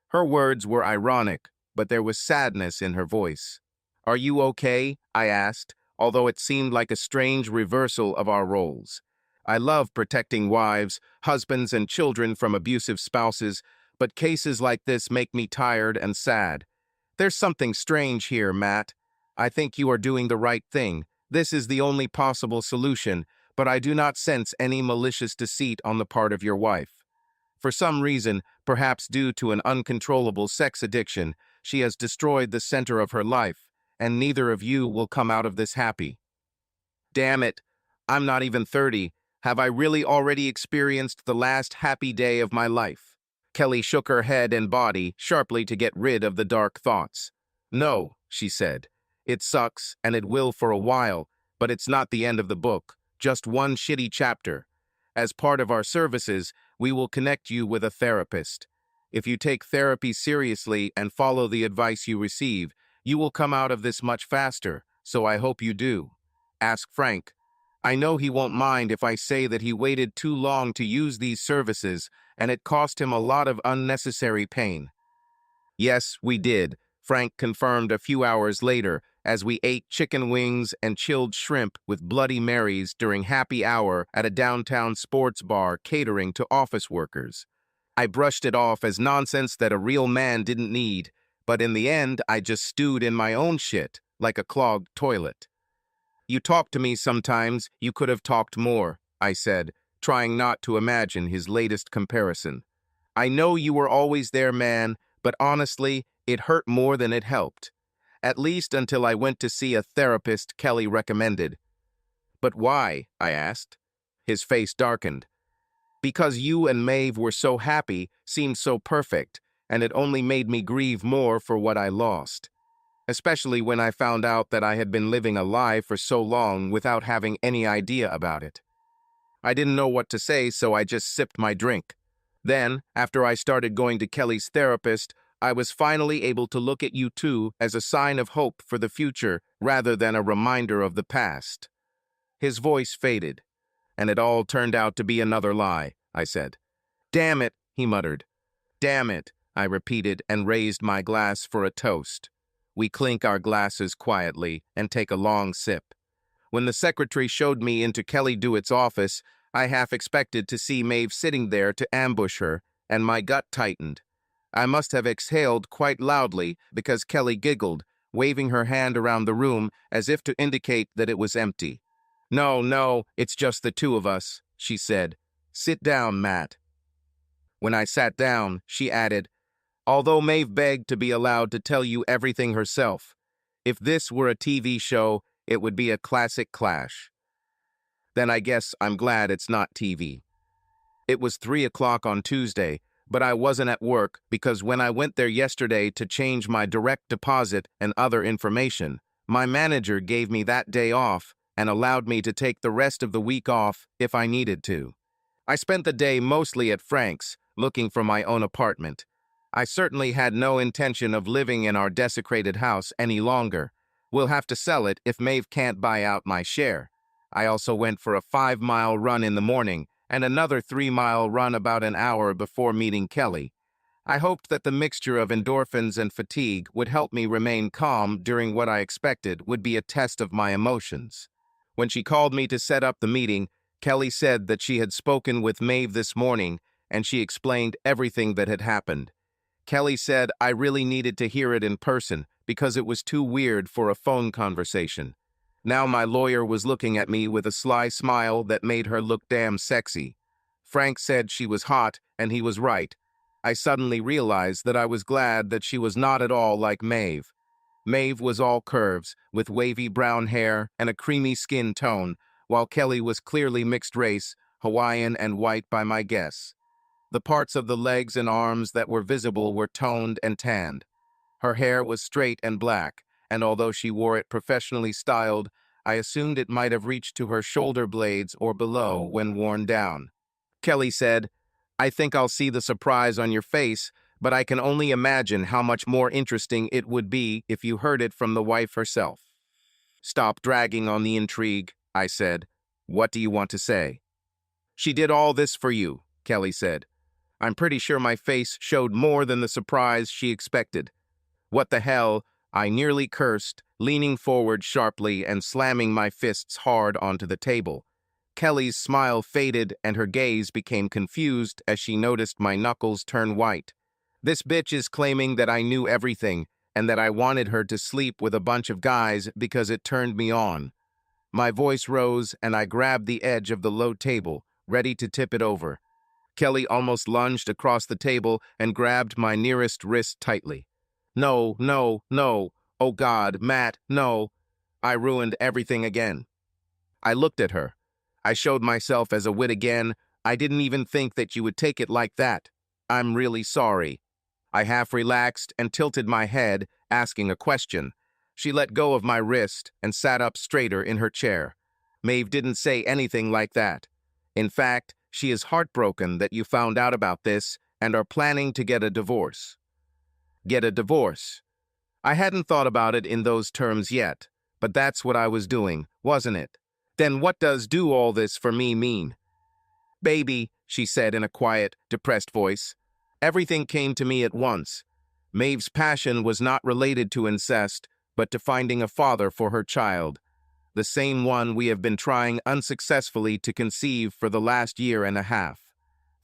Her words were ironic, but there was sadness in her voice. Are you okay? I asked, although it seemed like a strange reversal of our roles. I love protecting wives, husbands, and children from abusive spouses, but cases like this make me tired and sad. There's something strange here, Matt. I think you are doing the right thing. This is the only possible solution, but I do not sense any malicious deceit on the part of your wife. For some reason, perhaps due to an uncontrollable sex addiction, she has destroyed the center of her life, and neither of you will come out of this happy. Damn it, I'm not even 30. Have I really already experienced the last happy day of my life? Kelly shook her head and body sharply to get rid of the dark thoughts. No, she said. It sucks, and it will for a while, but it's not the end of the book, just one shitty chapter. As part of our services, we will connect you with a therapist. If you take therapy seriously and follow the advice you receive, you will come out of this much faster, so I hope you do. Ask Frank. I know he won't mind if I say that he waited too long to use these services, and it cost him a lot of unnecessary pain. Yes, we did, Frank confirmed a few hours later as we ate chicken wings and chilled shrimp with Bloody Marys during happy hour at a downtown sports bar catering to office workers. I brushed it off as nonsense that a real man didn't need, but in the end I just stewed in my own shit, like a clogged toilet. You talk to me sometimes, you could have talked more, I said, trying not to imagine his latest comparison. I know you were always there, man, but honestly, it hurt more than it helped. At least until I went to see a therapist Kelly recommended. But why? I asked. His face darkened. Because you and Maeve were so happy, seemed so perfect, and it only made me grieve more for what I lost. Especially when I found out that I had been living a lie for so long without having any idea about it. I didn't know what to say, so I just sipped my drink. Then, after I started going to Kelly's therapist, I was finally able to look at you two as a sign of hope for the future rather than a reminder of the past. His voice faded, and it all turned out to be another lie, I said. Damn it, he muttered. Damn it, I repeated and raised my glass for a toast. We clink our glasses quietly and take a long sip. When the secretary showed me into Kelly Dewitt's office, I half expected to see Maeve sitting there to ambush her, and my gut tightened. I must have exhaled quite loudly because Kelly giggled, waving her hand around the room as if to indicate that it was empty. No, it's just the two of us, she said. Sit down, Matt. When I sat down, she added, although Maeve begged to be allowed to tell you everything herself. If this were a TV show, it would be a classic clash. Then I guess I'm glad it's not TV. It was 3 o'clock on Tuesday, but I wasn't at work because when I went there yesterday to change my direct deposit and other information, my manager gave me that day off and allowed me to take the rest of the week off if I needed to. I spent the day mostly at Frank's, looking for my own apartment. I certainly had no intention of living in our desecrated house any longer. We'll have to sell it if Maeve can't buy out my share. I also went for a 5-mile run in the morning and another 3-mile run about an hour before meeting Kelly. I hoped that the mixture of endorphins and fatigue would help me remain calm during what I expected would be a test of my emotions. When she called me to set up the meeting, Kelly said that she had spoken with Maeve this morning and she explained everything that had happened. Kelly said I really needed to hear it in person because it was too weird for a phone conversation. Now my lawyer was looking at me with a sly smile that made her look damn sexy. Frank said she was hot, and he was right. I suddenly realized that I was glad that she was not at all like Maeve. Maeve was all curves, with wavy brown hair and a creamy skin tone, while Kelly was clearly mixed race, Hawaiian and white by my guess. The parts of the legs and arms that were visible were toned and tanned. Her hair was straight and black, and although she wore it professionally styled, I assumed it might have reached to her shoulder blades or below when worn down. Kelly said, I think I'll see the surprise on your face, but I can only imagine how much more interesting it would be if you heard it from the wife herself. Stop dragging on the intrigue, I said. What do you want to say? She did all this for you, Kelly said. I'm pretty sure my face showed more than the surprise she expected. What the hell? I nearly cursed, leaning forward sharply and slamming my fists hard onto the table. Kelly's smile faded and her gaze became confused as she noticed my knuckles turn white. This bitch is claiming that I knew everything and that I wanted her to sleep with a bunch of guys because it turned me on. My voice rose and I grabbed the edge of the low table, ready to tip it over. Kelly almost lunged across the table and grabbed my nearest wrist tightly. No. Oh God, Matt, no. I ruined everything again. I looked at her. I showed myself as a wit again. I didn't even think that you would take it like that. I'm really sorry. I half relaxed and tilted my head, asking a question. She let go of my wrist and sat up straighter in her chair. Maeve didn't say anything like that. In fact, she is heartbroken that you found out about this and are planning to get a divorce. Get a divorce. I hadn't thought about it in those terms yet, but that's what I was doing, wasn't it? Then what does do all this for me mean? Baby, she said in a quiet, depressed voice. Everything came to me at once. Maeve's passion was not related to incest, but to finding a father for her child, the same one we have been trying unsuccessfully to conceive for the last year and a half.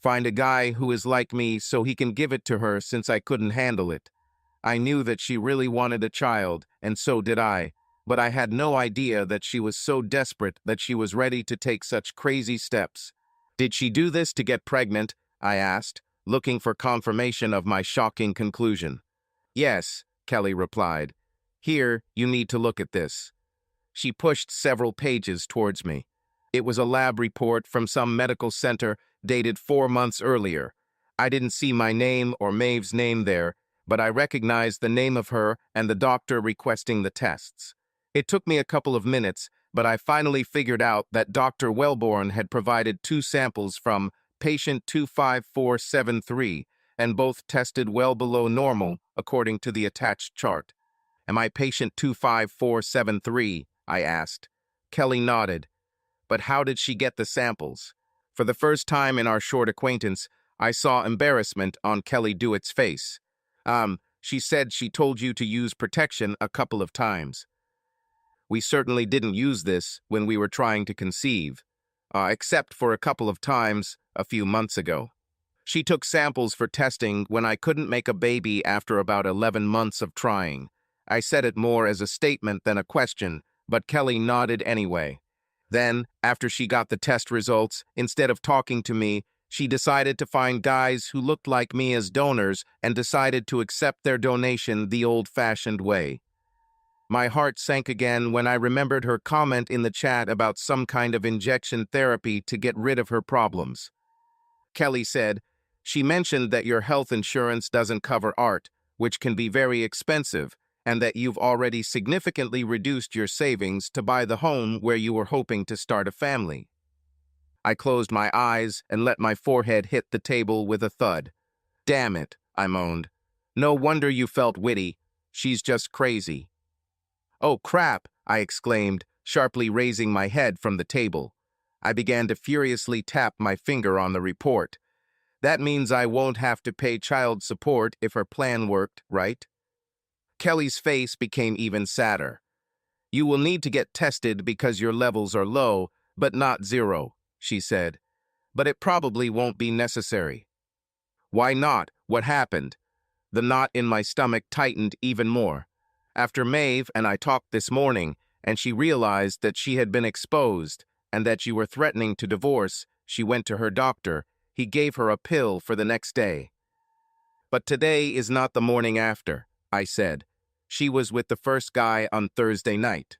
Find a guy who is like me so he can give it to her since I couldn't handle it. I knew that she really wanted a child, and so did I, but I had no idea that she was so desperate that she was ready to take such crazy steps. Did she do this to get pregnant? I asked, looking for confirmation of my shocking conclusion. Yes, Kelly replied. Here, you need to look at this. She pushed several pages towards me. It was a lab report from some medical center dated 4 months earlier. I didn't see my name or Maeve's name there, but I recognized the name of her and the doctor requesting the tests. It took me a couple of minutes, but I finally figured out that Dr. Wellborn had provided 2 samples from patient 25473, and both tested well below normal, according to the attached chart. Am I patient 25473? I asked. Kelly nodded. But how did she get the samples? For the first time in our short acquaintance, I saw embarrassment on Kelly Dewitt's face. She said she told you to use protection a couple of times. We certainly didn't use this when we were trying to conceive, except for a couple of times a few months ago. She took samples for testing when I couldn't make a baby after about 11 months of trying. I said it more as a statement than a question, but Kelly nodded anyway. Then, after she got the test results, instead of talking to me, she decided to find guys who looked like me as donors and decided to accept their donation the old-fashioned way. My heart sank again when I remembered her comment in the chat about some kind of injection therapy to get rid of her problems. Kelly said, she mentioned that your health insurance doesn't cover art, which can be very expensive, and that you've already significantly reduced your savings to buy the home where you were hoping to start a family. I closed my eyes and let my forehead hit the table with a thud. Damn it, I moaned. No wonder you felt witty. She's just crazy. Oh, crap, I exclaimed, sharply raising my head from the table. I began to furiously tap my finger on the report. That means I won't have to pay child support if her plan worked, right? Kelly's face became even sadder. You will need to get tested because your levels are low, but not zero, she said. But it probably won't be necessary. Why not? What happened? The knot in my stomach tightened even more. After Maeve and I talked this morning, and she realized that she had been exposed and that you were threatening to divorce, she went to her doctor. He gave her a pill for the next day. But today is not the morning after, I said. She was with the first guy on Thursday night.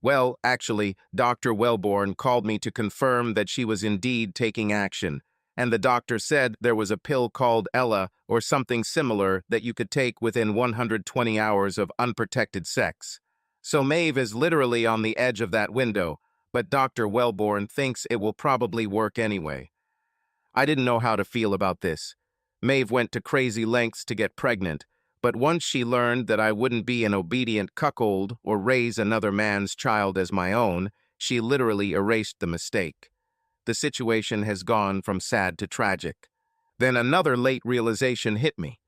Well, actually, Dr. Wellborn called me to confirm that she was indeed taking action, and the doctor said there was a pill called Ella or something similar that you could take within 120 hours of unprotected sex. So Maeve is literally on the edge of that window, but Dr. Wellborn thinks it will probably work anyway. I didn't know how to feel about this. Maeve went to crazy lengths to get pregnant, but once she learned that I wouldn't be an obedient cuckold or raise another man's child as my own, she literally erased the mistake. The situation has gone from sad to tragic. Then another late realization hit me.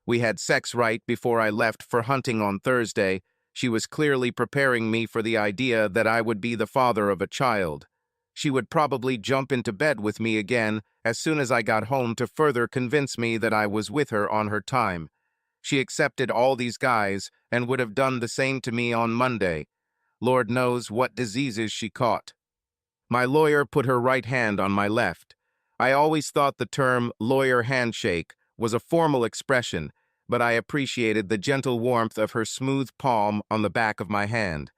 We had sex right before I left for hunting on Thursday. She was clearly preparing me for the idea that I would be the father of a child. She would probably jump into bed with me again as soon as I got home to further convince me that I was with her on her time. She accepted all these guys and would have done the same to me on Monday. Lord knows what diseases she caught. My lawyer put her right hand on my left. I always thought the term lawyer handshake was a formal expression, but I appreciated the gentle warmth of her smooth palm on the back of my hand.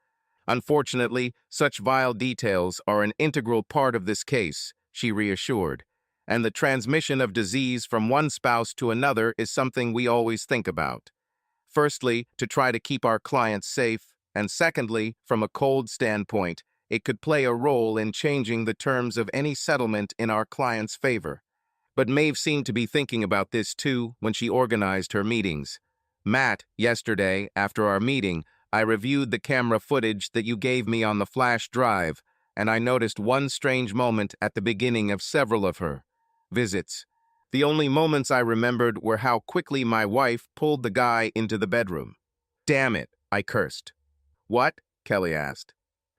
Unfortunately, such vile details are an integral part of this case, she reassured. and the transmission of disease from one spouse to another is something we always think about. Firstly, to try to keep our clients safe, and secondly, from a cold standpoint, it could play a role in changing the terms of any settlement in our client's favor. But Maeve seemed to be thinking about this too when she organized her meetings. Matt, yesterday, after our meeting, I reviewed the camera footage that you gave me on the flash drive, and I noticed one strange moment at the beginning of several of her visits. The only moments I remembered were how quickly my wife pulled the guy into the bedroom. Damn it, I cursed. What? Kelly asked.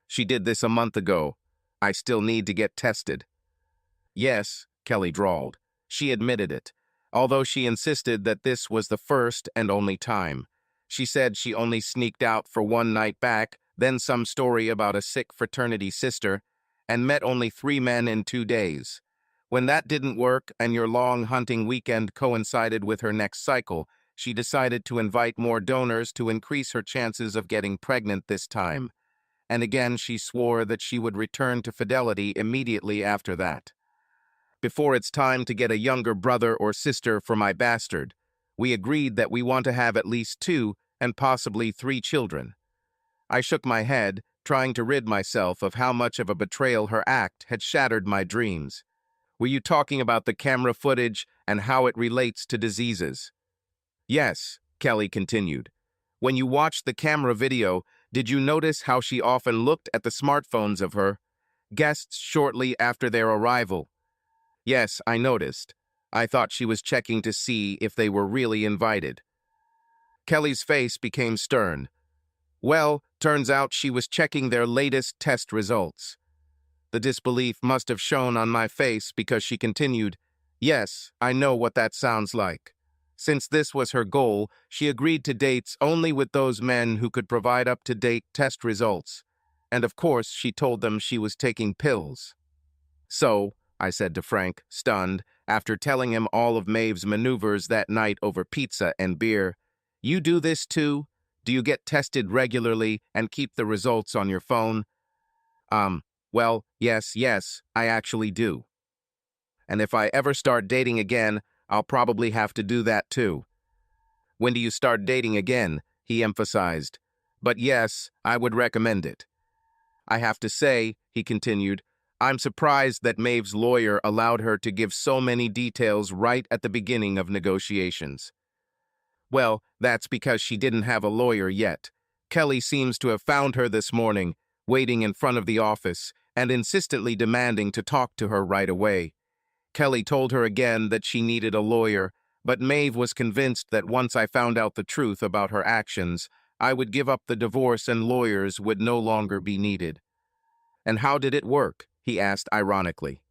She did this a month ago. I still need to get tested. Yes, Kelly drawled. She admitted it, although she insisted that this was the first and only time. She said she only sneaked out for one night back, then some story about a sick fraternity sister, and met only 3 men in 2 days. When that didn't work and your long hunting weekend coincided with her next cycle, she decided to invite more donors to increase her chances of getting pregnant this time. And again she swore that she would return to fidelity immediately after that. Before it's time to get a younger brother or sister for my bastard, we agreed that we want to have at least 2 and possibly 3 children. I shook my head, trying to rid myself of how much of a betrayal her act had shattered my dreams. Were you talking about the camera footage and how it relates to diseases? Yes, Kelly continued. When you watched the camera video, did you notice how she often looked at the smartphones of her guests shortly after their arrival? Yes, I noticed. I thought she was checking to see if they were really invited. Kelly's face became stern. Well, turns out she was checking their latest test results. The disbelief must have shown on my face because she continued, Yes, I know what that sounds like. Since this was her goal, she agreed to dates only with those men who could provide up-to-date test results. And of course, she told them she was taking pills. So, I said to Frank, stunned, after telling him all of Maeve's maneuvers that night over pizza and beer, You do this too? Do you get tested regularly and keep the results on your phone? Well, yes, I actually do. And if I ever start dating again, I'll probably have to do that too. When do you start dating again? He emphasized. But yes, I would recommend it. I have to say, he continued, I'm surprised that Maeve's lawyer allowed her to give so many details right at the beginning of negotiations. Well, that's because she didn't have a lawyer yet. Kelly seems to have found her this morning, waiting in front of the office, and insistently demanding to talk to her right away. Kelly told her again that she needed a lawyer, but Maeve was convinced that once I found out the truth about her actions, I would give up the divorce and lawyers would no longer be needed. And how did it work? He asked ironically.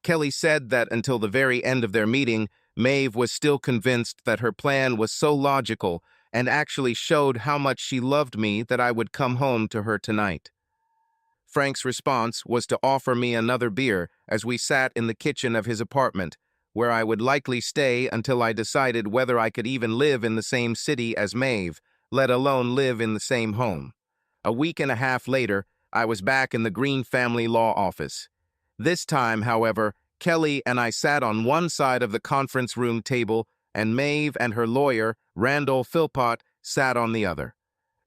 Kelly said that until the very end of their meeting, Maeve was still convinced that her plan was so logical and actually showed how much she loved me that I would come home to her tonight. Frank's response was to offer me another beer as we sat in the kitchen of his apartment, where I would likely stay until I decided whether I could even live in the same city as Maeve, let alone live in the same home. A week and a half later, I was back in the Green family law office. This time, however, Kelly and I sat on one side of the conference room table, and Maeve and her lawyer, Randall Philpott, sat on the other.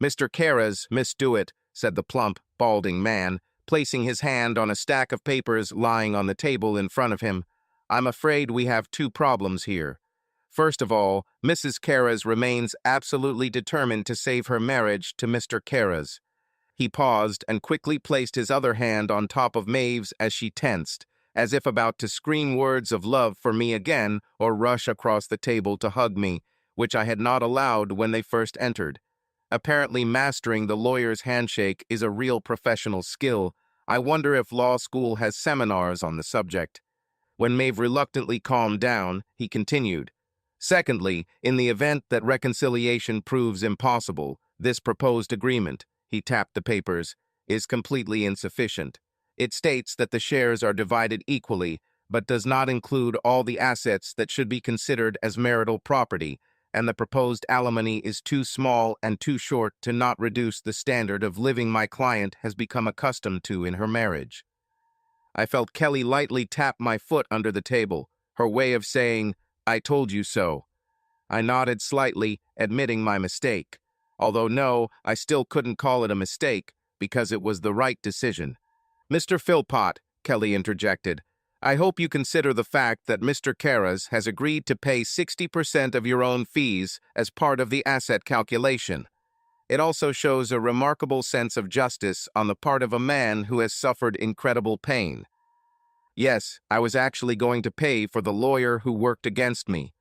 Mr. Karras, Miss Dewitt, said the plump, balding man, placing his hand on a stack of papers lying on the table in front of him. I'm afraid we have 2 problems here. First of all, Mrs. Karras remains absolutely determined to save her marriage to Mr. Karras. He paused and quickly placed his other hand on top of Maeve's as she tensed, as if about to scream words of love for me again or rush across the table to hug me, which I had not allowed when they first entered. Apparently mastering the lawyer's handshake is a real professional skill. I wonder if law school has seminars on the subject. When Maeve reluctantly calmed down, he continued. Secondly, in the event that reconciliation proves impossible, this proposed agreement, he tapped the papers, is completely insufficient. It states that the shares are divided equally, but does not include all the assets that should be considered as marital property, and the proposed alimony is too small and too short to not reduce the standard of living my client has become accustomed to in her marriage. I felt Kelly lightly tap my foot under the table. her way of saying, "I told you so." I nodded slightly, admitting my mistake. Although no, I still couldn't call it a mistake, because it was the right decision. "Mr. Philpott," Kelly interjected, "I hope you consider the fact that Mr. Karras has agreed to pay 60% of your own fees as part of the asset calculation. It also shows a remarkable sense of justice on the part of a man who has suffered incredible pain." Yes, I was actually going to pay for the lawyer who worked against me.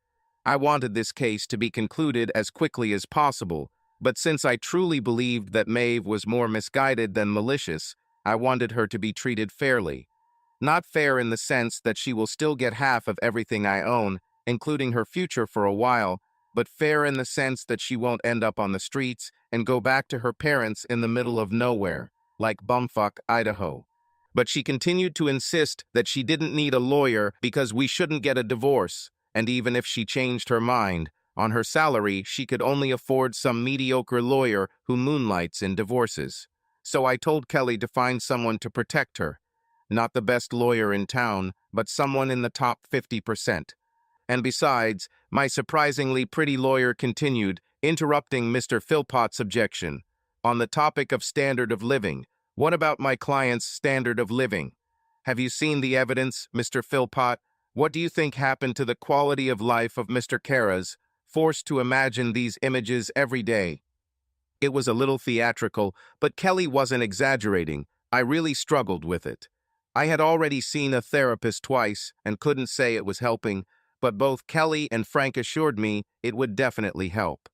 I wanted this case to be concluded as quickly as possible, but since I truly believed that Maeve was more misguided than malicious, I wanted her to be treated fairly. Not fair in the sense that she will still get half of everything I own, including her future for a while, but fair in the sense that she won't end up on the streets and go back to her parents in the middle of nowhere, like bumfuck Idaho. But she continued to insist that she didn't need a lawyer because we shouldn't get a divorce, and even if she changed her mind, on her salary she could only afford some mediocre lawyer who moonlights in divorces. So I told Kelly to find someone to protect her. Not the best lawyer in town, but someone in the top 50%. And besides, my surprisingly pretty lawyer continued, interrupting Mr. Philpott's objection. "On the topic of standard of living, what about my client's standard of living? Have you seen the evidence, Mr. Philpott? What do you think happened to the quality of life of Mr. Karras, forced to imagine these images every day?" It was a little theatrical, but Kelly wasn't exaggerating. I really struggled with it. I had already seen a therapist twice and couldn't say it was helping, but both Kelly and Frank assured me it would definitely help.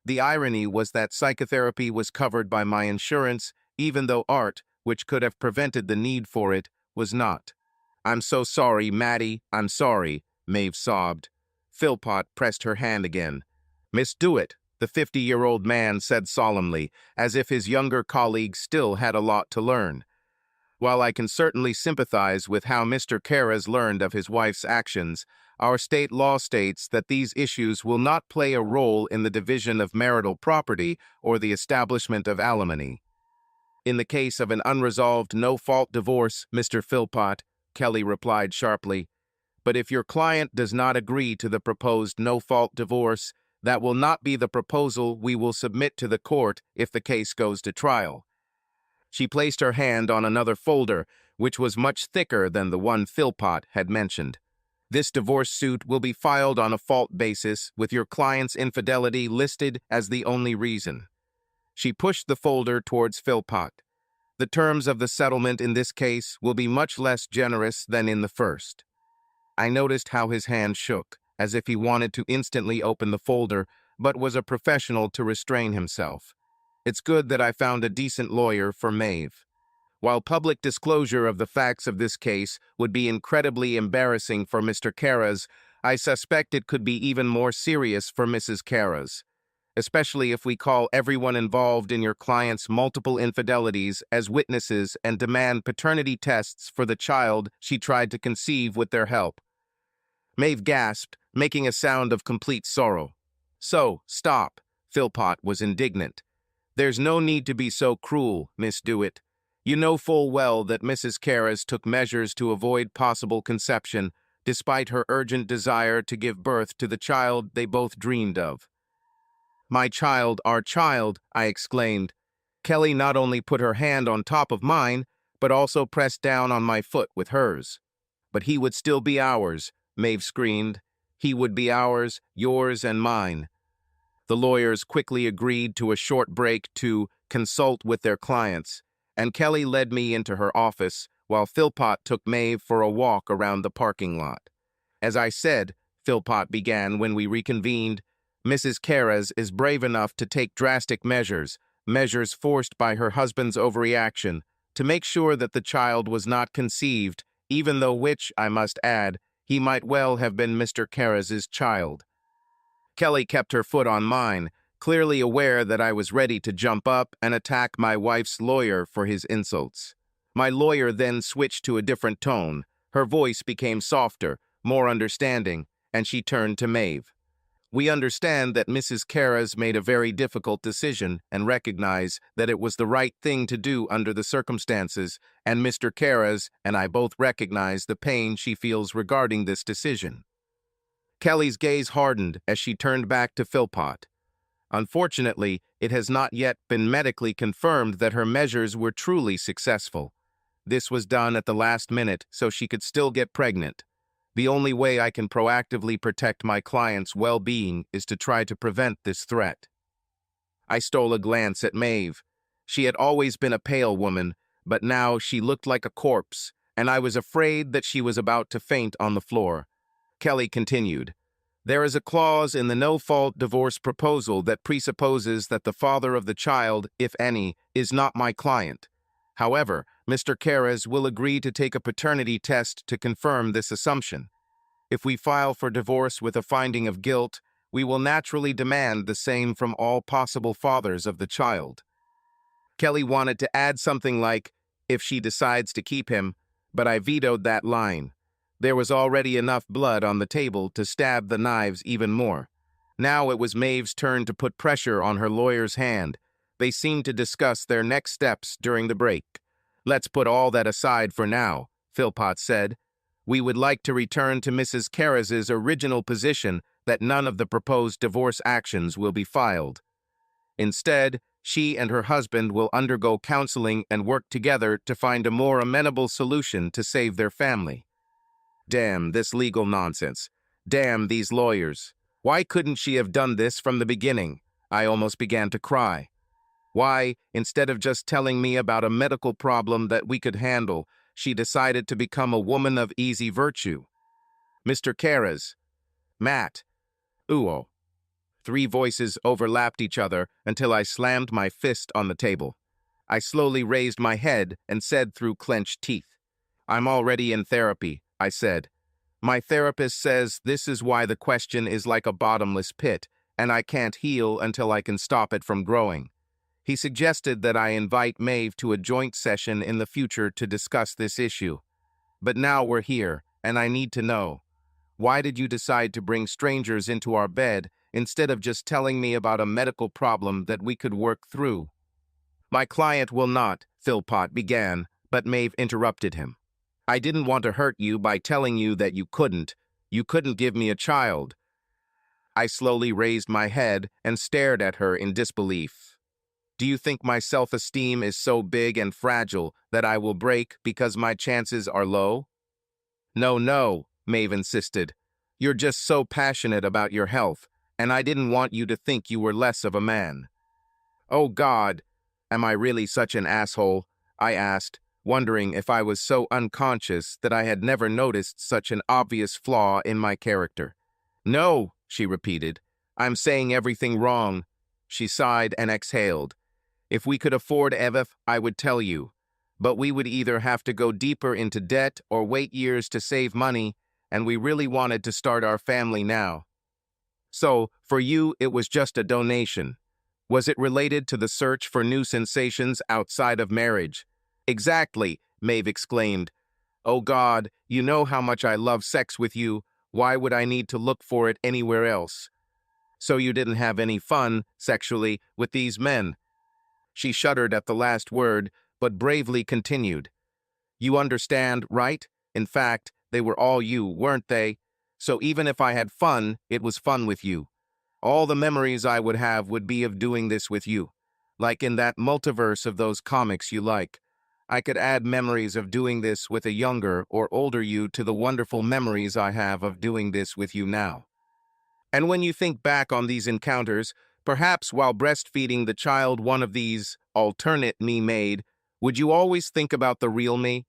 The irony was that psychotherapy was covered by my insurance, even though art, which could have prevented the need for it, was not. "I'm so sorry, Maddie, I'm sorry," Maeve sobbed. Philpott pressed her hand again. "Miss Dewitt," the 50-year-old man said solemnly, as if his younger colleague still had a lot to learn. "While I can certainly sympathize with how Mr. Karras learned of his wife's actions, our state law states that these issues will not play a role in the division of marital property or the establishment of alimony." "In the case of an unresolved no-fault divorce, Mr. Philpott," Kelly replied sharply. "But if your client does not agree to the proposed no-fault divorce, that will not be the proposal we will submit to the court if the case goes to trial." She placed her hand on another folder, which was much thicker than the one Philpott had mentioned. "This divorce suit will be filed on a fault basis, with your client's infidelity listed as the only reason." She pushed the folder towards Philpott. "The terms of the settlement in this case will be much less generous than in the first." I noticed how his hand shook, as if he wanted to instantly open the folder, but was a professional to restrain himself. It's good that I found a decent lawyer for Maeve. While public disclosure of the facts of this case would be incredibly embarrassing for Mr. Karras, I suspect it could be even more serious for Mrs. Karras, especially if we call everyone involved in your client's multiple infidelities as witnesses and demand paternity tests for the child she tried to conceive with their help. Maeve gasped, making a sound of complete sorrow. "So, stop," Philpott was indignant. "There's no need to be so cruel, Miss Dewitt. You know full well that Mrs. Karras took measures to avoid possible conception, despite her urgent desire to give birth to the child they both dreamed of." "My child, our child," I exclaimed. Kelly not only put her hand on top of mine, but also pressed down on my foot with hers. "But he would still be ours," Maeve screamed. "He would be ours, yours and mine." The lawyers quickly agreed to a short break to consult with their clients, and Kelly led me into her office, while Philpott took Maeve for a walk around the parking lot. "As I said," Philpott began when we reconvened, "Mrs. Karras is brave enough to take drastic measures, measures forced by her husband's overreaction, to make sure that the child was not conceived, even though which, I must add, he might well have been Mr. Karras's child." Kelly kept her foot on mine, clearly aware that I was ready to jump up and attack my wife's lawyer for his insults. My lawyer then switched to a different tone. Her voice became softer, more understanding, and she turned to Maeve. We understand that Mrs. Kara's made a very difficult decision and recognize that it was the right thing to do under the circumstances, and Mr. Kara's and I both recognize the pain she feels regarding this decision. Kelly's gaze hardened as she turned back to Philpott. Unfortunately, it has not yet been medically confirmed that her measures were truly successful. This was done at the last minute so she could still get pregnant. The only way I can proactively protect my client's well-being is to try to prevent this threat. I stole a glance at Maeve. She had always been a pale woman, but now she looked like a corpse, and I was afraid that she was about to faint on the floor. Kelly continued, "There is a clause in the no-fault divorce proposal that presupposes that the father of the child, if any, is not my client. However, Mr. Karras will agree to take a paternity test to confirm this assumption. If we file for divorce with a finding of guilt, we will naturally demand the same from all possible fathers of the child." Kelly wanted to add something like, "if she decides to keep him," but I vetoed that line. There was already enough blood on the table to stab the knives even more. Now it was Maeve's turn to put pressure on her lawyer's hand. They seemed to discuss their next steps during the break. "Let's put all that aside for now," Philpott said. "We would like to return to Mrs. Karras's original position that none of the proposed divorce actions will be filed. Instead, she and her husband will undergo counseling and work together to find a more amenable solution to save their family." Damn this legal nonsense. Damn these lawyers. Why couldn't she have done this from the beginning? I almost began to cry. Why, instead of just telling me about a medical problem that we could handle, she decided to become a woman of easy virtue? "Mr. Karras." "Matt." "Uo." 3 voices overlapped each other until I slammed my fist on the table. I slowly raised my head and said through clenched teeth, "I'm already in therapy," I said. "My therapist says this is why the question is like a bottomless pit, and I can't heal until I can stop it from growing." He suggested that I invite Maeve to a joint session in the future to discuss this issue. But now we're here, and I need to know. Why did you decide to bring strangers into our bed instead of just telling me about a medical problem that we could work through? "My client will not," Philpott began, but Maeve interrupted him. "I didn't want to hurt you by telling you that you couldn't. You couldn't give me a child." I slowly raised my head and stared at her in disbelief. "Do you think my self-esteem is so big and fragile that I will break because my chances are low?" "No, no," Maeve insisted. "You're just so passionate about your health, and I didn't want you to think you were less of a man." "Oh God, am I really such an asshole?" I asked, wondering if I was so unconscious that I had never noticed such an obvious flaw in my character. "No," she repeated. "I'm saying everything wrong." She sighed and exhaled. "If we could afford Evif, I would tell you. But we would either have to go deeper into debt or wait years to save money, and we really wanted to start our family now." "So, for you, it was just a donation. Was it related to the search for new sensations outside of marriage?" "Exactly," Maeve exclaimed. "Oh God, you know how much I love sex with you. Why would I need to look for it anywhere else?" "So you didn't have any fun, sexually, with these men?" She shuddered at the last word, but bravely continued. "You understand, right? In fact, they were all you, weren't they? So even if I had fun, it was fun with you. All the memories I would have would be of doing this with you. Like in that multiverse of those comics you like. I could add memories of doing this with a younger or older you to the wonderful memories I have of doing this with you now. And when you think back on these encounters, perhaps while breastfeeding the child one of these alternate me made, would you always think about the real me?"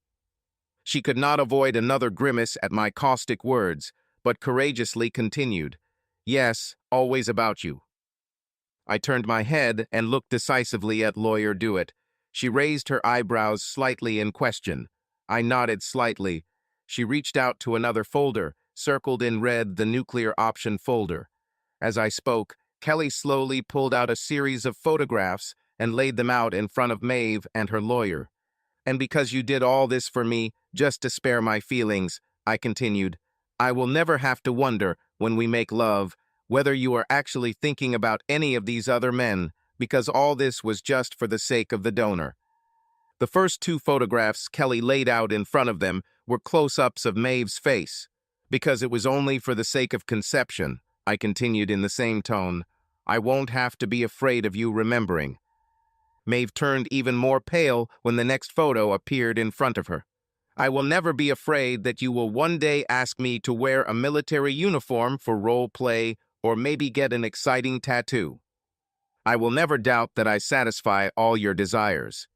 She could not avoid another grimace at my caustic words, but courageously continued, "Yes, always about you." I turned my head and looked decisively at Lawyer Dewitt. She raised her eyebrows slightly in question. I nodded slightly. She reached out to another folder, circled in red the nuclear option folder. As I spoke, Kelly slowly pulled out a series of photographs and laid them out in front of Maeve and her lawyer. "And because you did all this for me, just to spare my feelings," I continued, "I will never have to wonder, when we make love, whether you are actually thinking about any of these other men, because all this was just for the sake of the donor. The first two photographs Kelly laid out in front of them were close-ups of Maeve's face. Because it was only for the sake of conception, I continued in the same tone, I won't have to be afraid of you remembering. Maeve turned even more pale when the next photo appeared in front of her. I will never be afraid that you will one day ask me to wear a military uniform for role play or maybe get an exciting tattoo. I will never doubt that I satisfy all your desires.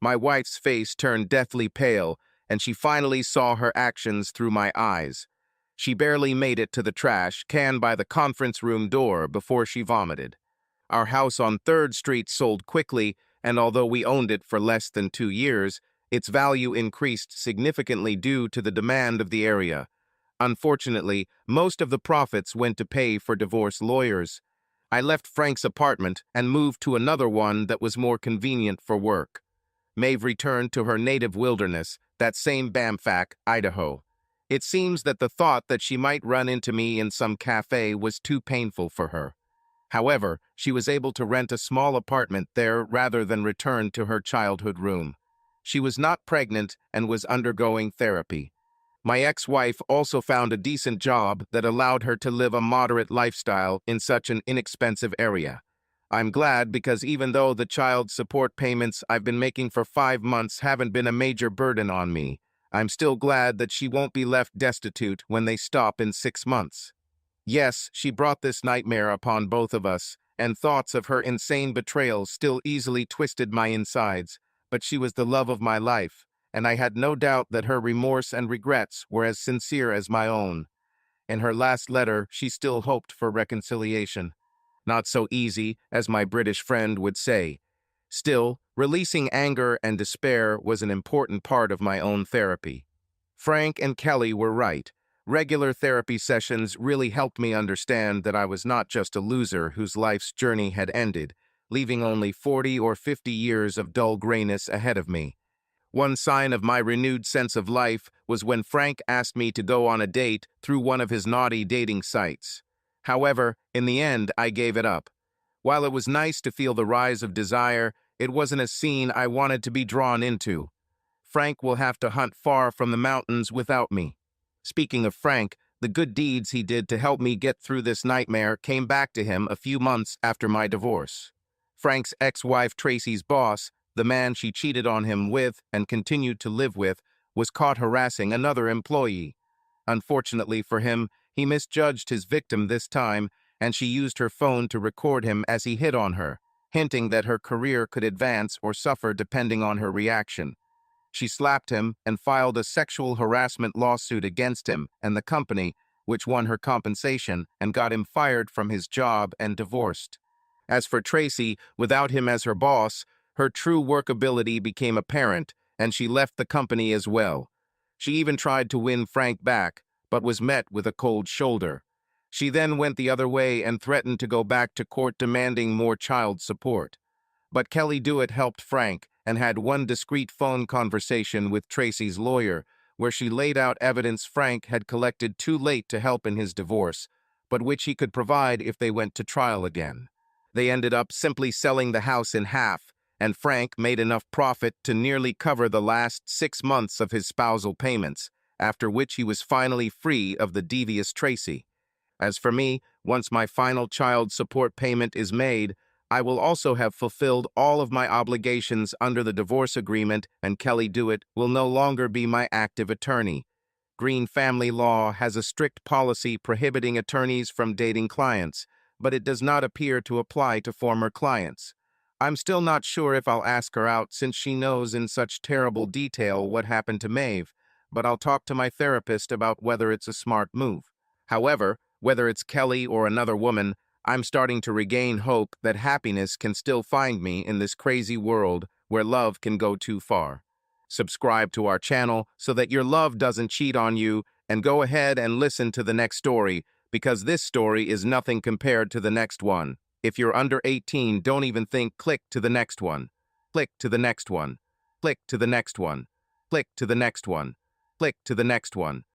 My wife's face turned deathly pale, and she finally saw her actions through my eyes. She barely made it to the trash can by the conference room door before she vomited. Our house on 3rd Street sold quickly, and although we owned it for less than 2 years, its value increased significantly due to the demand of the area. Unfortunately, most of the profits went to pay for divorce lawyers. I left Frank's apartment and moved to another one that was more convenient for work. Maeve returned to her native wilderness, that same Bamfak, Idaho. It seems that the thought that she might run into me in some cafe was too painful for her. However, she was able to rent a small apartment there rather than return to her childhood room. She was not pregnant and was undergoing therapy. My ex-wife also found a decent job that allowed her to live a moderate lifestyle in such an inexpensive area. I'm glad because even though the child support payments I've been making for 5 months haven't been a major burden on me, I'm still glad that she won't be left destitute when they stop in 6 months. Yes, she brought this nightmare upon both of us, and thoughts of her insane betrayal still easily twisted my insides, but she was the love of my life, and I had no doubt that her remorse and regrets were as sincere as my own. In her last letter, she still hoped for reconciliation. Not so easy, as my British friend would say. Still, releasing anger and despair was an important part of my own therapy. Frank and Kelly were right. Regular therapy sessions really helped me understand that I was not just a loser whose life's journey had ended, leaving only 40 or 50 years of dull grayness ahead of me. One sign of my renewed sense of life was when Frank asked me to go on a date through one of his naughty dating sites. However, in the end, I gave it up. While it was nice to feel the rise of desire, it wasn't a scene I wanted to be drawn into. Frank will have to hunt far from the mountains without me. Speaking of Frank, the good deeds he did to help me get through this nightmare came back to him a few months after my divorce. Frank's ex-wife Tracy's boss, the man she cheated on him with and continued to live with, was caught harassing another employee. Unfortunately for him, he misjudged his victim this time, and she used her phone to record him as he hit on her, hinting that her career could advance or suffer depending on her reaction. She slapped him and filed a sexual harassment lawsuit against him and the company, which won her compensation and got him fired from his job and divorced. As for Tracy, without him as her boss, her true workability became apparent, and she left the company as well. She even tried to win Frank back, but was met with a cold shoulder. She then went the other way and threatened to go back to court demanding more child support. But Kelly Dewitt helped Frank and had one discreet phone conversation with Tracy's lawyer, where she laid out evidence Frank had collected too late to help in his divorce, but which he could provide if they went to trial again. They ended up simply selling the house in half, and Frank made enough profit to nearly cover the last 6 months of his spousal payments, after which he was finally free of the devious Tracy. As for me, once my final child support payment is made, I will also have fulfilled all of my obligations under the divorce agreement, and Kelly Dewitt will no longer be my active attorney. Green family law has a strict policy prohibiting attorneys from dating clients, but it does not appear to apply to former clients. I'm still not sure if I'll ask her out since she knows in such terrible detail what happened to Maeve, but I'll talk to my therapist about whether it's a smart move. However, whether it's Kelly or another woman, I'm starting to regain hope that happiness can still find me in this crazy world where love can go too far. Subscribe to our channel so that your love doesn't cheat on you, and go ahead and listen to the next story, because this story is nothing compared to the next one. If you're under 18, don't even think. Click to the next one. Click to the next one. Click to the next one. Click to the next one. Click to the next one.